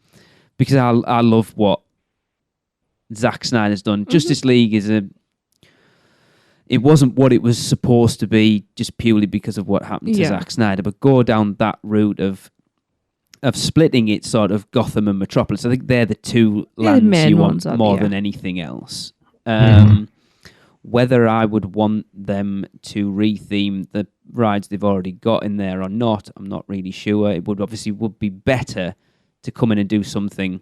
Because I love what Zack Snyder's done. Justice League it wasn't what it was supposed to be just purely because of what happened to Zack Snyder, but go down that route of splitting it sort of Gotham and Metropolis. I think they're the two lands you want more than anything else. Whether I would want them to retheme the rides they've already got in there or not, I'm not really sure. It would be better to come in and do something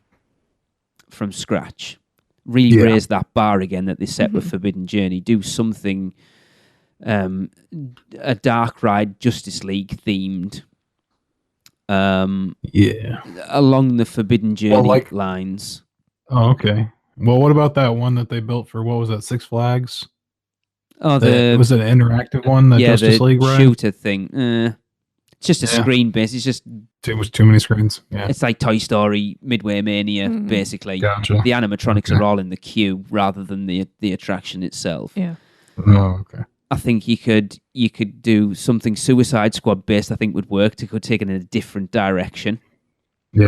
from scratch. Really raise that bar again that they set with Forbidden Journey. Do something, a dark ride, Justice League themed. Along the Forbidden Journey lines. Oh, okay. Well, what about that one that they built for, what was that, Six Flags? Oh, was it an interactive one? The Justice League ride? Shooter thing. It's just a screen base. It's just too many screens. Yeah, it's like Toy Story, Midway Mania, basically. Gotcha. The animatronics are all in the queue rather than the attraction itself. Yeah. Oh, okay. I think you could do something Suicide Squad based. I think would work to go take it in a different direction. Yeah.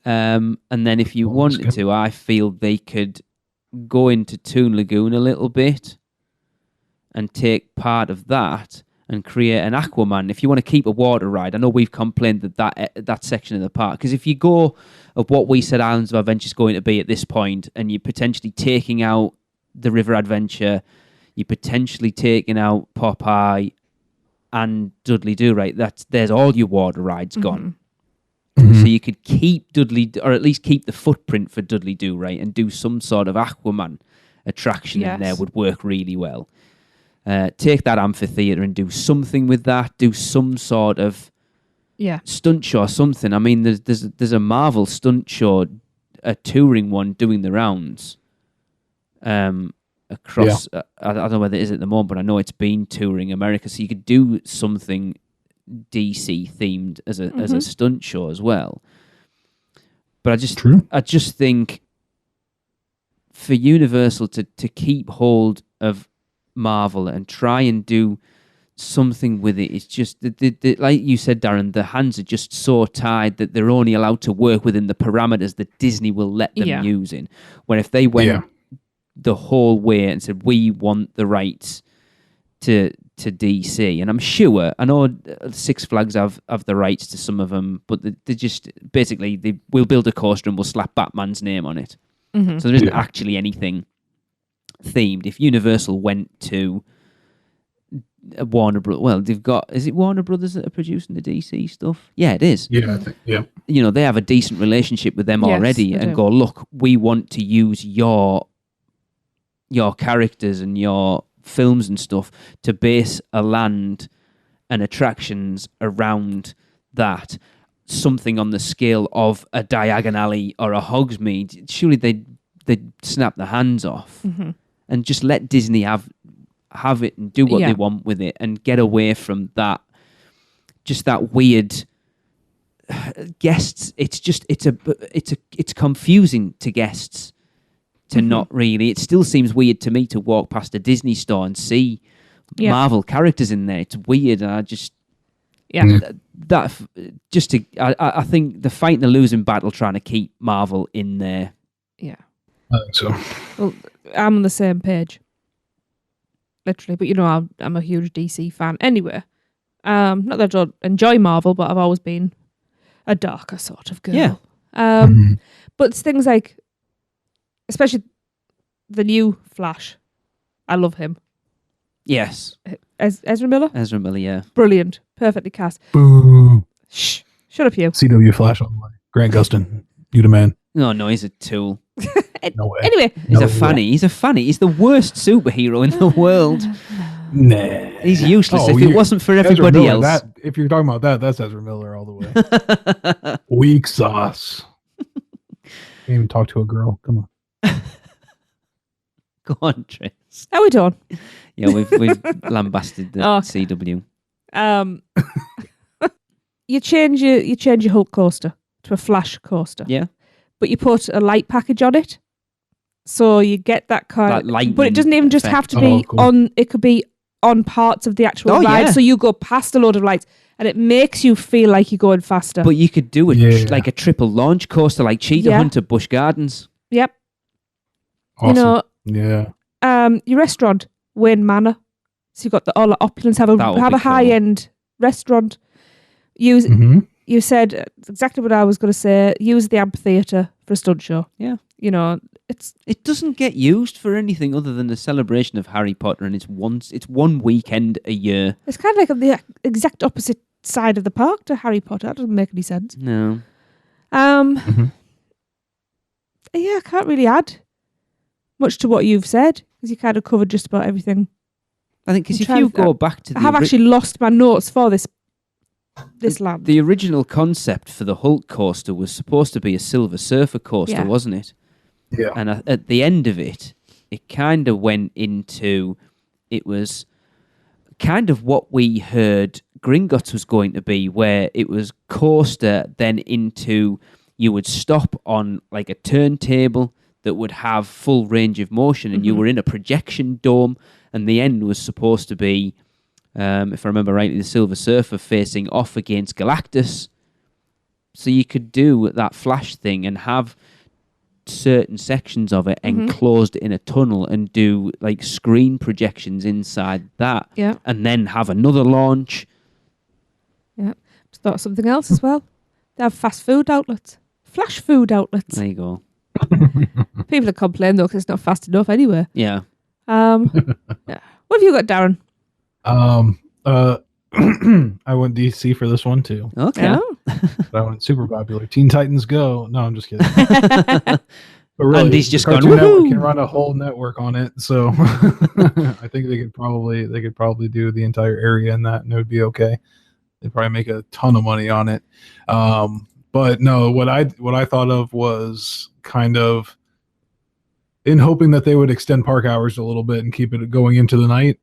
And then if you wanted to, I feel they could go into Toon Lagoon a little bit and take part of that and create an Aquaman. If you want to keep a water ride, I know we've complained that section of the park, because if you go of what we said Islands of Adventure is going to be at this point, and you're potentially taking out the River Adventure, you're potentially taking out Popeye and Dudley Do-Right, there's all your water rides gone. So you could keep Dudley, or at least keep the footprint for Dudley Do-Right, and do some sort of Aquaman attraction in there would work really well. Take that amphitheatre and do something with that. Do some sort of stunt show or something. I mean, there's a Marvel stunt show, a touring one doing the rounds across. I don't know whether it is at the moment, but I know it's been touring America. So you could do something DC themed as a stunt show as well. But I just think for Universal to keep hold of Marvel and try and do something with it, it's just like you said, Darren, the hands are just so tied that they're only allowed to work within the parameters that Disney will let them use in. Where if they went the whole way and said, we want the rights to DC, and I'm sure, I know Six Flags have the rights to some of them, but they just basically we'll build a coaster and we'll slap Batman's name on it. So there isn't actually anything themed. If Universal went to Warner Brothers, well, they've got, is it Warner Brothers that are producing the DC stuff? Yeah, it is. Yeah, I think, You know, they have a decent relationship with them already, and go, look, we want to use your characters and your films and stuff to base a land and attractions around that. Something on the scale of a Diagon Alley or a Hogsmeade. Surely they'd snap their hands off and just let Disney have it and do what they want with it, and get away from that. Just that weird guests. It's confusing to guests to not really. It still seems weird to me to walk past a Disney store and see Marvel characters in there. It's weird, and I just I think they're fighting a losing battle trying to keep Marvel in there. Yeah, I think so. Well, I'm on the same page, literally. But I'm a huge DC fan anyway. Not that I don't enjoy Marvel, but I've always been a darker sort of girl. Yeah. But it's things like, especially the new Flash. I love him. Yes. Ezra Miller? Ezra Miller, yeah. Brilliant. Perfectly cast. Boo. Shh. Shut up, you. CW Flash on the way. Grant Gustin, you the man. No, he's a tool. No way. Anyway. He's a fanny. He's the worst superhero in the world. Nah. He's useless if it wasn't for everybody Miller, else. If you're talking about that's Ezra Miller all the way. Weak sauce. Can't even talk to a girl. Come on. Go on, Trace. How we doing? Yeah, we've lambasted the CW. You change your Hulk coaster to a Flash coaster. Yeah. But you put a light package on it. So you get that kind of, but it doesn't even just have to be on, it could be on parts of the actual ride. So you go past a load of lights and it makes you feel like you're going faster. But you could do it like a triple launch coaster, like Cheetah Hunt at Busch Gardens. Yep. Awesome. Your restaurant, Wayne Manor. So you've got all the opulence, have a high-end restaurant. You said exactly what I was going to say. Use the amphitheatre for a stunt show. Yeah. It doesn't get used for anything other than the celebration of Harry Potter, and it's one weekend a year. It's kind of like on the exact opposite side of the park to Harry Potter. That doesn't make any sense. No. Yeah, I can't really add much to what you've said, because you kind of covered just about everything. I think because if you go back to I have actually lost my notes for this land. The original concept for the Hulk coaster was supposed to be a Silver Surfer coaster, wasn't it? Yeah. And at the end of it, it kind of went into, it was kind of what we heard Gringotts was going to be, where it was coaster, then into, you would stop on like a turntable that would have full range of motion, and you were in a projection dome, and the end was supposed to be, if I remember rightly, the Silver Surfer facing off against Galactus. So you could do that Flash thing and have certain sections of it enclosed in a tunnel and do like screen projections inside that, and then have another launch. Yeah, just thought of something else as well. They have fast food outlets, flash food outlets. There you go. People are complaining though because it's not fast enough anywhere. Yeah. Yeah. What have you got, Darren? I went DC for this one too. Okay. Oh. But I went super popular. Teen Titans Go. No, I'm just kidding. But really, And he's just Cartoon gone, Network woohoo! can run a whole network on it, so I think they could probably do the entire area in that, and it would be okay. They'd probably make a ton of money on it. But no, what I thought of was kind of in hoping that they would extend park hours a little bit and keep it going into the night.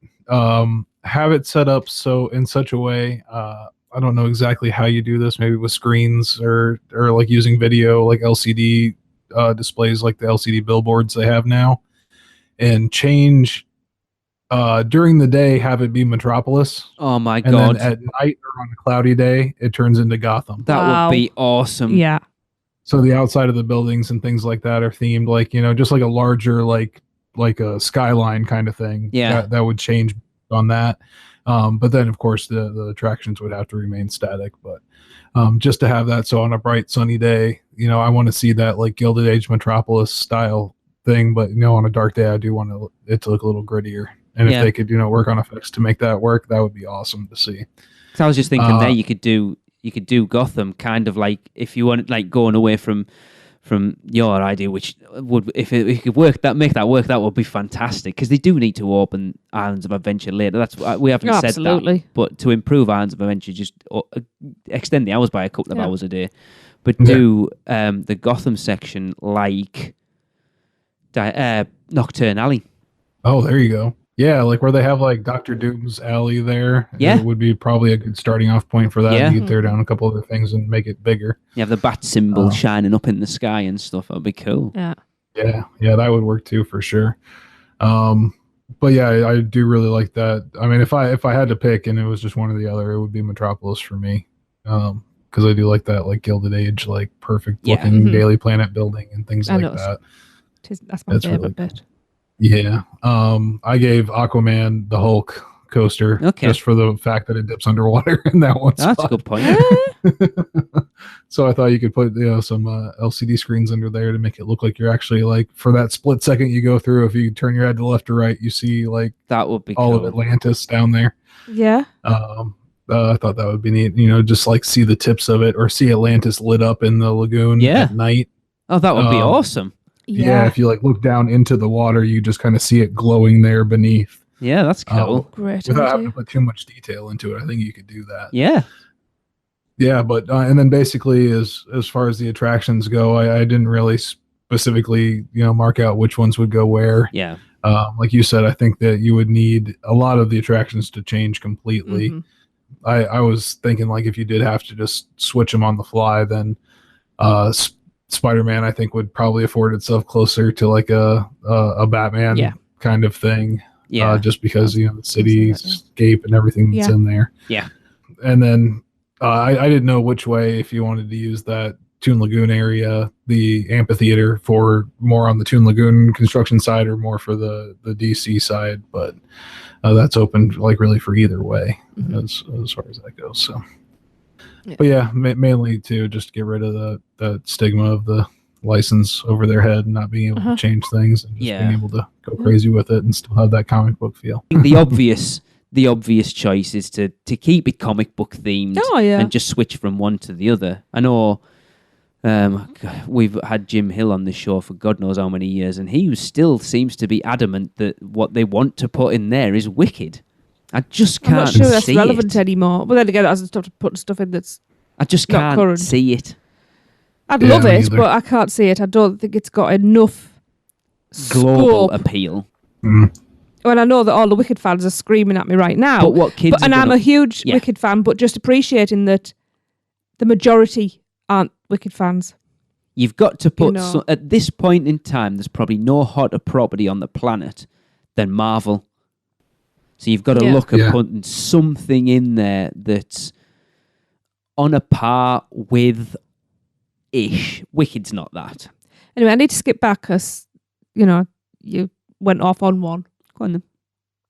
Have it set up so in such a way. I don't know exactly how you do this, maybe with screens or like using video, like LCD displays, like the LCD billboards they have now, and change during the day, have it be Metropolis. Oh my and God. then at night or on a cloudy day, it turns into Gotham. That would be awesome. Yeah. So the outside of the buildings and things like that are themed like, just like a larger, like a skyline kind of thing. Yeah. That would change on that. But then of course the attractions would have to remain static, but just to have that. So on a bright sunny day, I want to see that like Gilded Age Metropolis style thing, but on a dark day, I do want it to look a little grittier. And if they could, work on effects to make that work, that would be awesome to see. So I was just thinking there you could do Gotham kind of like, if you wanted, like, going away from your idea, which would, if it could work, make that work, that would be fantastic, because they do need to open Islands of Adventure later. That's we haven't said that, but to improve Islands of Adventure, just extend the hours by a couple of hours a day, but do the Gotham section like Nocturne Alley. Oh, there you go. Yeah, like where they have like Dr. Doom's alley there. Yeah. It would be probably a good starting off point for that. Yeah. You could tear down a couple other things and make it bigger. You have the bat symbol shining up in the sky and stuff. That would be cool. Yeah. Yeah, that would work too for sure. But yeah, I do really like that. I mean, if I had to pick and it was just one or the other, it would be Metropolis for me. Because I do like that, like Gilded Age, like perfect looking Daily Planet building and things like that. That's my favorite bit. Yeah. I gave Aquaman the Hulk coaster just for the fact that it dips underwater in that one spot. That's a good point. So I thought you could put some LCD screens under there to make it look like you're actually, like, for that split second you go through, if you turn your head to left or right, you see like that would be all cool. of Atlantis down there. Yeah. I thought that would be neat. Just like see the tips of it, or see Atlantis lit up in the lagoon at night. Oh, that would be awesome. Yeah, if you like look down into the water, you just kind of see it glowing there beneath. Yeah, that's cool. Great. Without having to put too much detail into it, I think you could do that. Yeah. Yeah, but and then basically as far as the attractions go, I didn't really specifically mark out which ones would go where. Yeah. Like you said, I think that you would need a lot of the attractions to change completely. Mm-hmm. I was thinking, like, if you did have to just switch them on the fly, then Spider-Man, I think, would probably afford itself closer to like a Batman kind of thing. Yeah. Just because, the cityscape and everything that's in there. Yeah. And then I didn't know which way, if you wanted to use that Toon Lagoon area, the amphitheater, for more on the Toon Lagoon construction side or more for the DC side, but that's open, like, really for either way as far as that goes. So. Yeah. But yeah, mainly to just get rid of the stigma of the license over their head and not being able to change things, and just being able to go crazy with it and still have that comic book feel. The obvious choice is to keep it comic book themed and just switch from one to the other. I know we've had Jim Hill on the show for God knows how many years, and he still seems to be adamant that what they want to put in there is Wicked. I just can't. I'm not sure that's see relevant anymore. But then again, that hasn't stopped putting stuff in that's. I just can't current. See it. I'd love it, but I can't see it. I don't think it's got enough global scope. appeal. Mm. Well, I know that all the Wicked fans are screaming at me right now. But what kids? I'm a huge Wicked fan, but just appreciating that the majority aren't Wicked fans. You've got to put at this point in time. There's probably no hotter property on the planet than Marvel. So you've got to look at putting something in there that's on a par with Wicked's not that. Anyway, I need to skip back because, you went off on one. Go on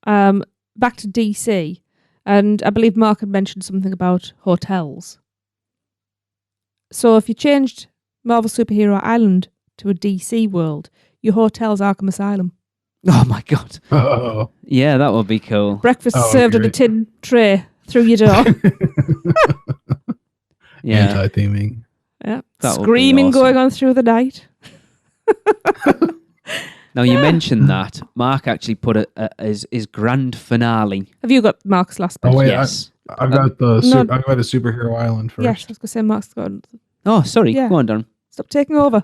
then. Back to DC. And I believe Mark had mentioned something about hotels. So if you changed Marvel Superhero Island to a DC world, your hotel's Arkham Asylum. Oh my god. Oh, Yeah, that would be cool. Breakfast served in a great. tin tray through your door. Yeah. Anti-theming. Yeah. That would be Screaming awesome. going on through the night. Now you mentioned that Mark actually put his grand finale. Have you got Mark's last bit? Oh wait, Yes. I've got No. I've got a superhero island first. Yes, I was going to say Mark's got. Oh, sorry. Yeah. Go on, Darren. Stop taking over.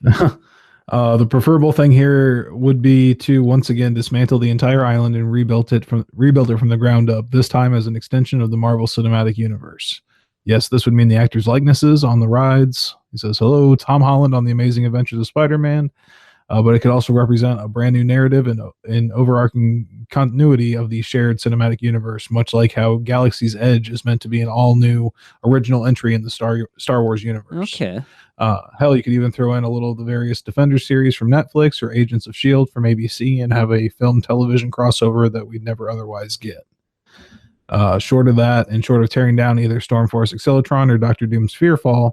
The preferable thing here would be to once again dismantle the entire island and rebuild it from the ground up. This time as an extension of the Marvel Cinematic Universe. Yes, this would mean the actors' likenesses on the rides. He says, "Hello, Tom Holland on the Amazing Adventures of Spider-Man." But it could also represent a brand new narrative and overarching continuity of the shared cinematic universe, much like how Galaxy's Edge is meant to be an all-new original entry in the Star Wars universe. Okay. Hell, you could even throw in a little of the various Defenders series from Netflix or Agents of S.H.I.E.L.D. from ABC and have a film television crossover that we'd never otherwise get. Short of that, and short of tearing down either Stormforce Acceleron or Doctor Doom's Fearfall,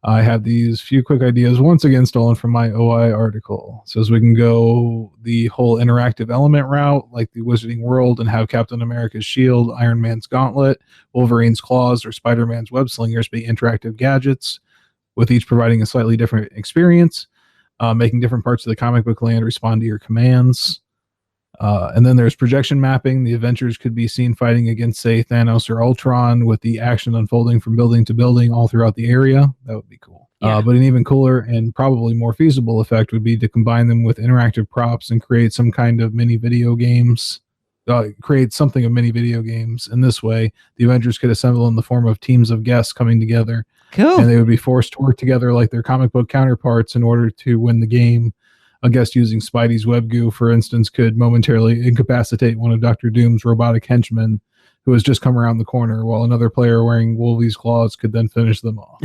I have these few quick ideas, once again stolen from my OI article. It says we can go the whole interactive element route, like the Wizarding World, and have Captain America's shield, Iron Man's gauntlet, Wolverine's claws, or Spider-Man's web slingers be interactive gadgets, with each providing a slightly different experience, making different parts of the comic book land respond to your commands. And then there's projection mapping. The adventures could be seen fighting against, say, Thanos or Ultron, with the action unfolding from building to building all throughout the area. That would be cool. Yeah. But an even cooler and probably more feasible effect would be to combine them with interactive props and create some kind of mini video games. Create something of mini video games. In this way, the Avengers could assemble in the form of teams of guests coming together. Cool. And they would be forced to work together like their comic book counterparts in order to win the game. A guest using Spidey's web goo, for instance, could momentarily incapacitate one of Dr. Doom's robotic henchmen who has just come around the corner, while another player wearing Wolvie's claws could then finish them off.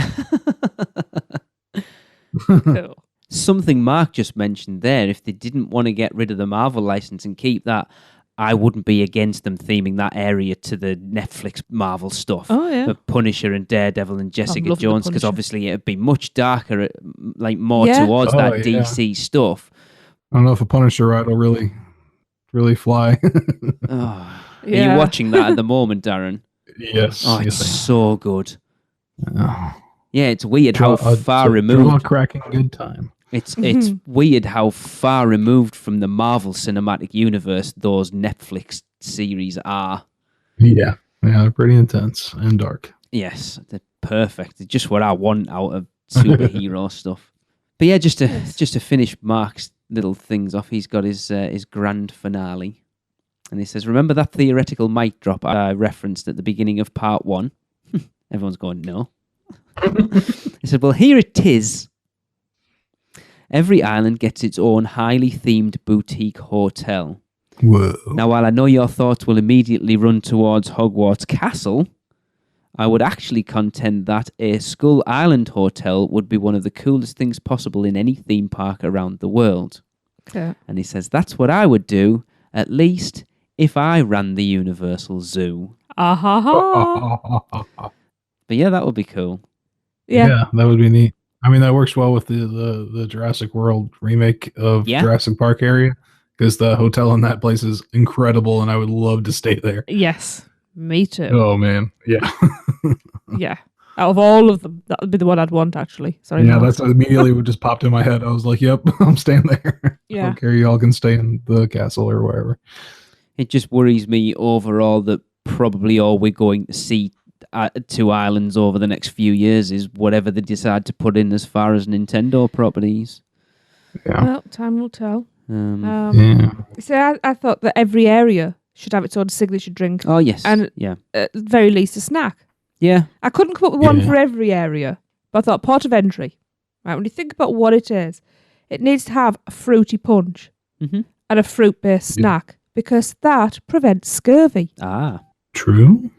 Cool. Something Mark just mentioned there, if they didn't want to get rid of the Marvel license and keep that, I wouldn't be against them theming that area to the Netflix Marvel stuff. Oh, yeah. The Punisher and Daredevil and Jessica loved the Jones, because Punisher. obviously it'd be much darker, like more Yeah. towards Oh, that yeah. DC stuff. I don't know if a Punisher ride will really fly. Oh. Are Yeah. you watching that at the moment, Darren? Yes. Oh, it's yes, so good. I am. Yeah, it's weird how far removed. Jaw-cracking good time. It's weird how far removed from the Marvel Cinematic Universe those Netflix series are. Yeah. Yeah, they're pretty intense and dark. Yes, they're perfect. It's just what I want out of superhero stuff. But yeah, just to finish Mark's little things off, he's got his grand finale, and he says, "Remember that theoretical mic drop I referenced at the beginning of part 1?" Everyone's going, "No." He said, "Well, here it is. Every island gets its own highly themed boutique hotel. Whoa. Now, while I know your thoughts will immediately run towards Hogwarts Castle, I would actually contend that a Skull Island hotel would be one of the coolest things possible in any theme park around the world." Okay. And he says, "That's what I would do, at least if I ran the Universal Zoo." Ah-ha-ha. But yeah, that would be cool. Yeah. That would be neat. I mean, that works well with the Jurassic World remake of Yeah. Jurassic Park area, because the hotel in that place is incredible, and I would love to stay there. Yes. Me too. Oh man, yeah, Yeah. Out of all of them, that would be the one I'd want, actually. Sorry. yeah. Mark. That's immediately what just popped in my head. I was like, "Yep, I'm staying there." I Yeah. don't care. Y'all can stay in the castle or wherever. It just worries me overall that probably all we're going to see at 2 islands over the next few years is whatever they decide to put in as far as Nintendo properties. Yeah, Well, time will tell. yeah. See, I thought that every area should have its own signature drink, Oh, yes. And- yeah. at the very least a snack. Yeah. I couldn't come up with one Yeah. for every area, but I thought port of entry. Right, when you think about what it is, it needs to have a fruity punch Mm-hmm. and a fruit-based Yeah. snack, because that prevents scurvy. Ah. True.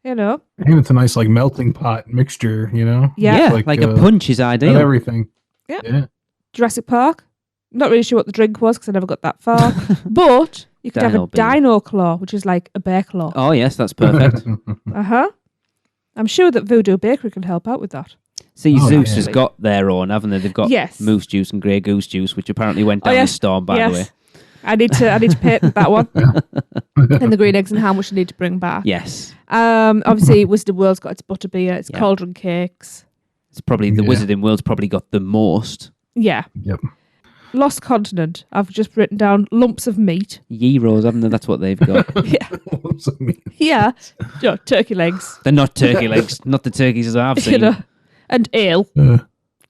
You know? And it's a nice like melting pot mixture, you know. Yeah. Like a uh, punch is of ideal. everything. Yeah. Yeah. Jurassic Park. Not really sure what the drink was because I never got that far. But you could have a dino claw, which is like a bear claw. Oh, yes, that's perfect. Uh-huh. I'm sure that Voodoo Bakery can help out with that. See, Zeus has got their own, haven't they? They've got moose juice and grey goose juice, which apparently went down the storm, by the way. I need to patent that one. And the green eggs and ham, which I need to bring back. Yes. Obviously, Wizarding World's got its butterbeer, its cauldron cakes. It's probably the Wizarding World's probably got the most. Yeah. Yep. Lost Continent. I've just written down lumps of meat. Gyros, haven't they? That's what they've got. Yeah. Lumps of meat. Yeah. Turkey legs. They're not turkey legs. Not the turkeys I've seen. And ale.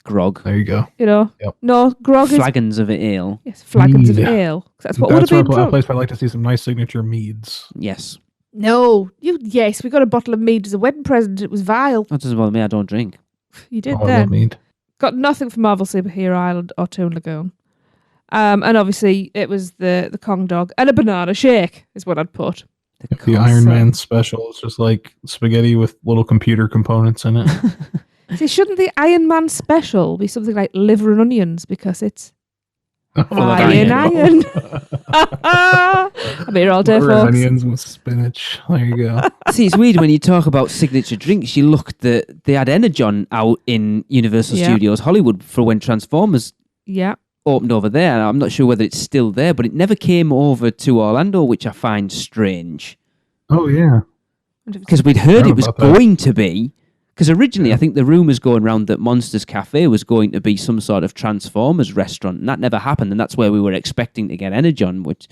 Grog. There you go. Yep. No, grog flagons of ale. Yes, flagons of ale. That's what would have been a place where I like to see some nice signature meads. Yes. No. Yes, we got a bottle of mead as a wedding present. It was vile. That doesn't bother me. I don't drink. You did I love mead. Got nothing from Marvel Superhero Island or Toon Lagoon. And obviously it was the Kong dog and a banana shake is what I'd put. The Iron Man special is just like spaghetti with little computer components in it. See, shouldn't the Iron Man special be something like liver and onions because it's iron. I'm here all day, liver folks. And onions with spinach. There you go. See, it's weird when you talk about signature drinks. You look they had Energon out in Universal Studios Hollywood for when Transformers opened over there. I'm not sure whether it's still there, but it never came over to Orlando, which I find strange. Oh, yeah. Because we'd heard it was going to be. Because originally, I think the rumours going around that Monsters Cafe was going to be some sort of Transformers restaurant, and that never happened, and that's where we were expecting to get Energon, which...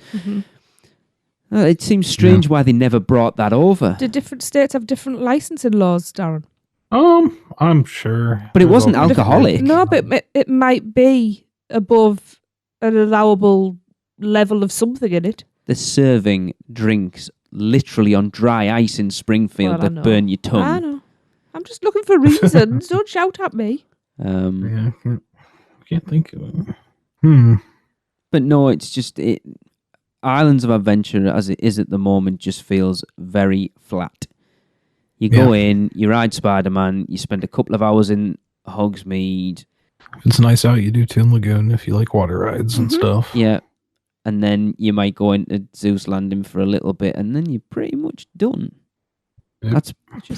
it seems strange why they never brought that over. Do different states have different licensing laws, Darren? I'm sure. But it wasn't alcoholic. No, but it might be above an allowable level of something in it. They're serving drinks literally on dry ice in Springfield that burn your tongue. I know. I'm just looking for reasons. Don't shout at me. I can't think of it. But no, it's just... Islands of Adventure, as it is at the moment, just feels very flat. You go in, you ride Spider-Man, you spend a couple of hours in Hogsmeade. If it's nice out, you do Toon Lagoon if you like water rides and stuff. Yeah. And then you might go into Zeus Landing for a little bit, and then you're pretty much done. Yep. That's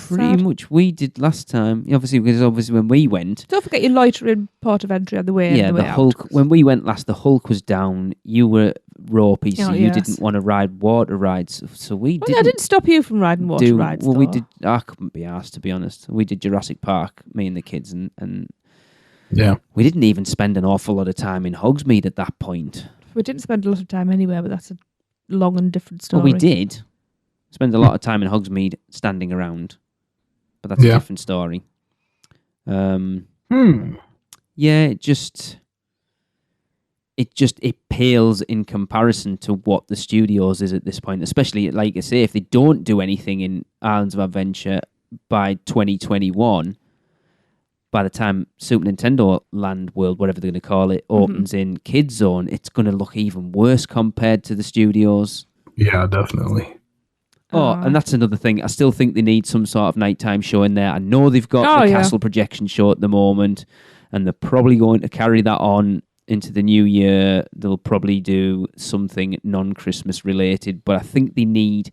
pretty much we did last time. Obviously, because when we went... Don't forget your loitering port of entry on the way in. The Hulk. When we went last, the Hulk was down. You were ropey, so you didn't want to ride water rides. So we didn't... I didn't stop you from riding water rides, we did... I couldn't be asked, to be honest. We did Jurassic Park, me and the kids, and we didn't even spend an awful lot of time in Hogsmeade at that point. We didn't spend a lot of time anywhere, but that's a long and different story. Well, we did. Spend a lot of time in Hogsmeade standing around, but that's a different story. Yeah, it pales in comparison to what the studios is at this point. Especially, like I say, if they don't do anything in Islands of Adventure by 2021, by the time Super Nintendo Land World, whatever they're going to call it, opens in Kids Zone, it's going to look even worse compared to the studios. Yeah, definitely. Oh, and that's another thing. I still think they need some sort of nighttime show in there. I know they've got the Castle projection show at the moment, and they're probably going to carry that on into the new year. They'll probably do something non-Christmas related, but I think they need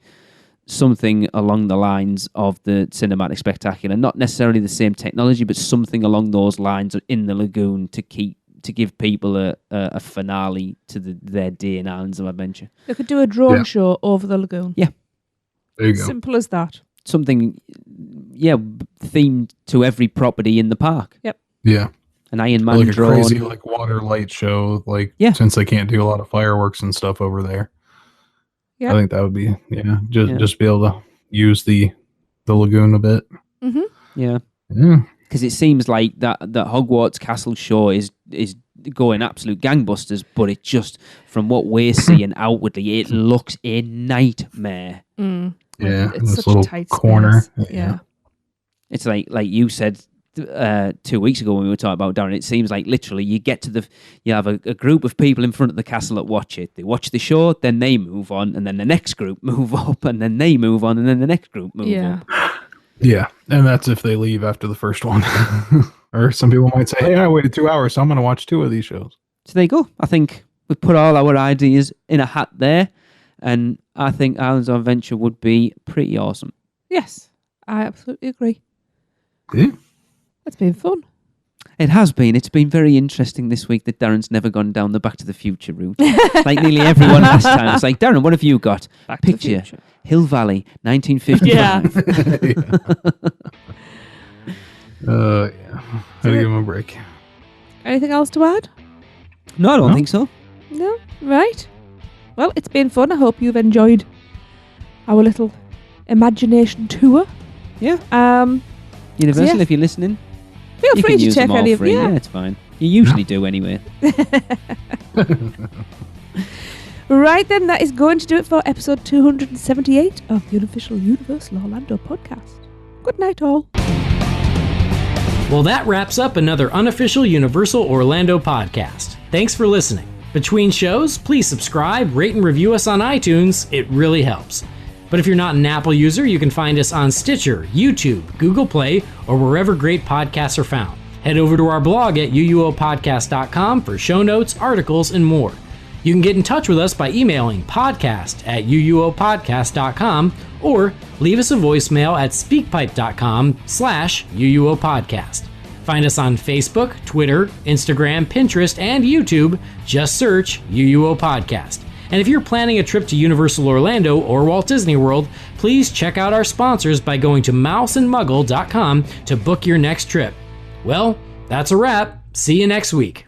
something along the lines of the Cinematic Spectacular. Not necessarily the same technology, but something along those lines in the Lagoon to give people a finale to their day in Islands of Adventure. They could do a drone show over the Lagoon. Yeah. There you go. Simple as that. Something, themed to every property in the park. Yep. Yeah. An Iron Man like drone. A crazy water light show, since they can't do a lot of fireworks and stuff over there. Yeah. I think that would be, just be able to use the Lagoon a bit. Mm-hmm. Yeah. Yeah. Because it seems like that Hogwarts Castle show is going absolute gangbusters, but it just, from what we're seeing outwardly, it looks a nightmare. Mm. Yeah, it's such a tight corner. Yeah. It's like you said 2 weeks ago when we were talking about Darren, it seems like literally you have a group of people in front of the castle that watch it. They watch the show, then they move on, and then the next group move up, and then they move on, and then the next group move up. Yeah, and that's if they leave after the first one. Or some people might say, hey, I waited 2 hours, so I'm going to watch 2 of these shows. So there you go. I think we put all our ideas in a hat there, and I think Islands of Adventure would be pretty awesome. Yes, I absolutely agree. Yeah. It's been fun. It has been. It's been very interesting this week that Darren's never gone down the Back to the Future route. Like nearly everyone last time. It's like, Darren, what have you got? Back to the Picture, Future. Hill Valley, 1955. Yeah. Yeah. How to give him a break. Anything else to add? No, I don't No? think so. No? Right. Well, it's been fun. I hope you've enjoyed our little imagination tour. Yeah. So, Universal, yeah. if you're listening, Feel you free can to use check them all any of free. them. Yeah, it's fine. You usually do anyway. Right then, that is going to do it for episode 278 of the unofficial Universal Orlando podcast. Good night, all. Well, that wraps up another unofficial Universal Orlando podcast. Thanks for listening. Between shows, please subscribe, rate, and review us on iTunes. It really helps. But if you're not an Apple user, you can find us on Stitcher, YouTube, Google Play, or wherever great podcasts are found. Head over to our blog at uuopodcast.com for show notes, articles, and more. You can get in touch with us by emailing podcast@uuopodcast.com or leave us a voicemail at speakpipe.com/uuopodcast. Find us on Facebook, Twitter, Instagram, Pinterest, and YouTube. Just search UUO Podcast. And if you're planning a trip to Universal Orlando or Walt Disney World, please check out our sponsors by going to mouseandmuggle.com to book your next trip. Well, that's a wrap. See you next week.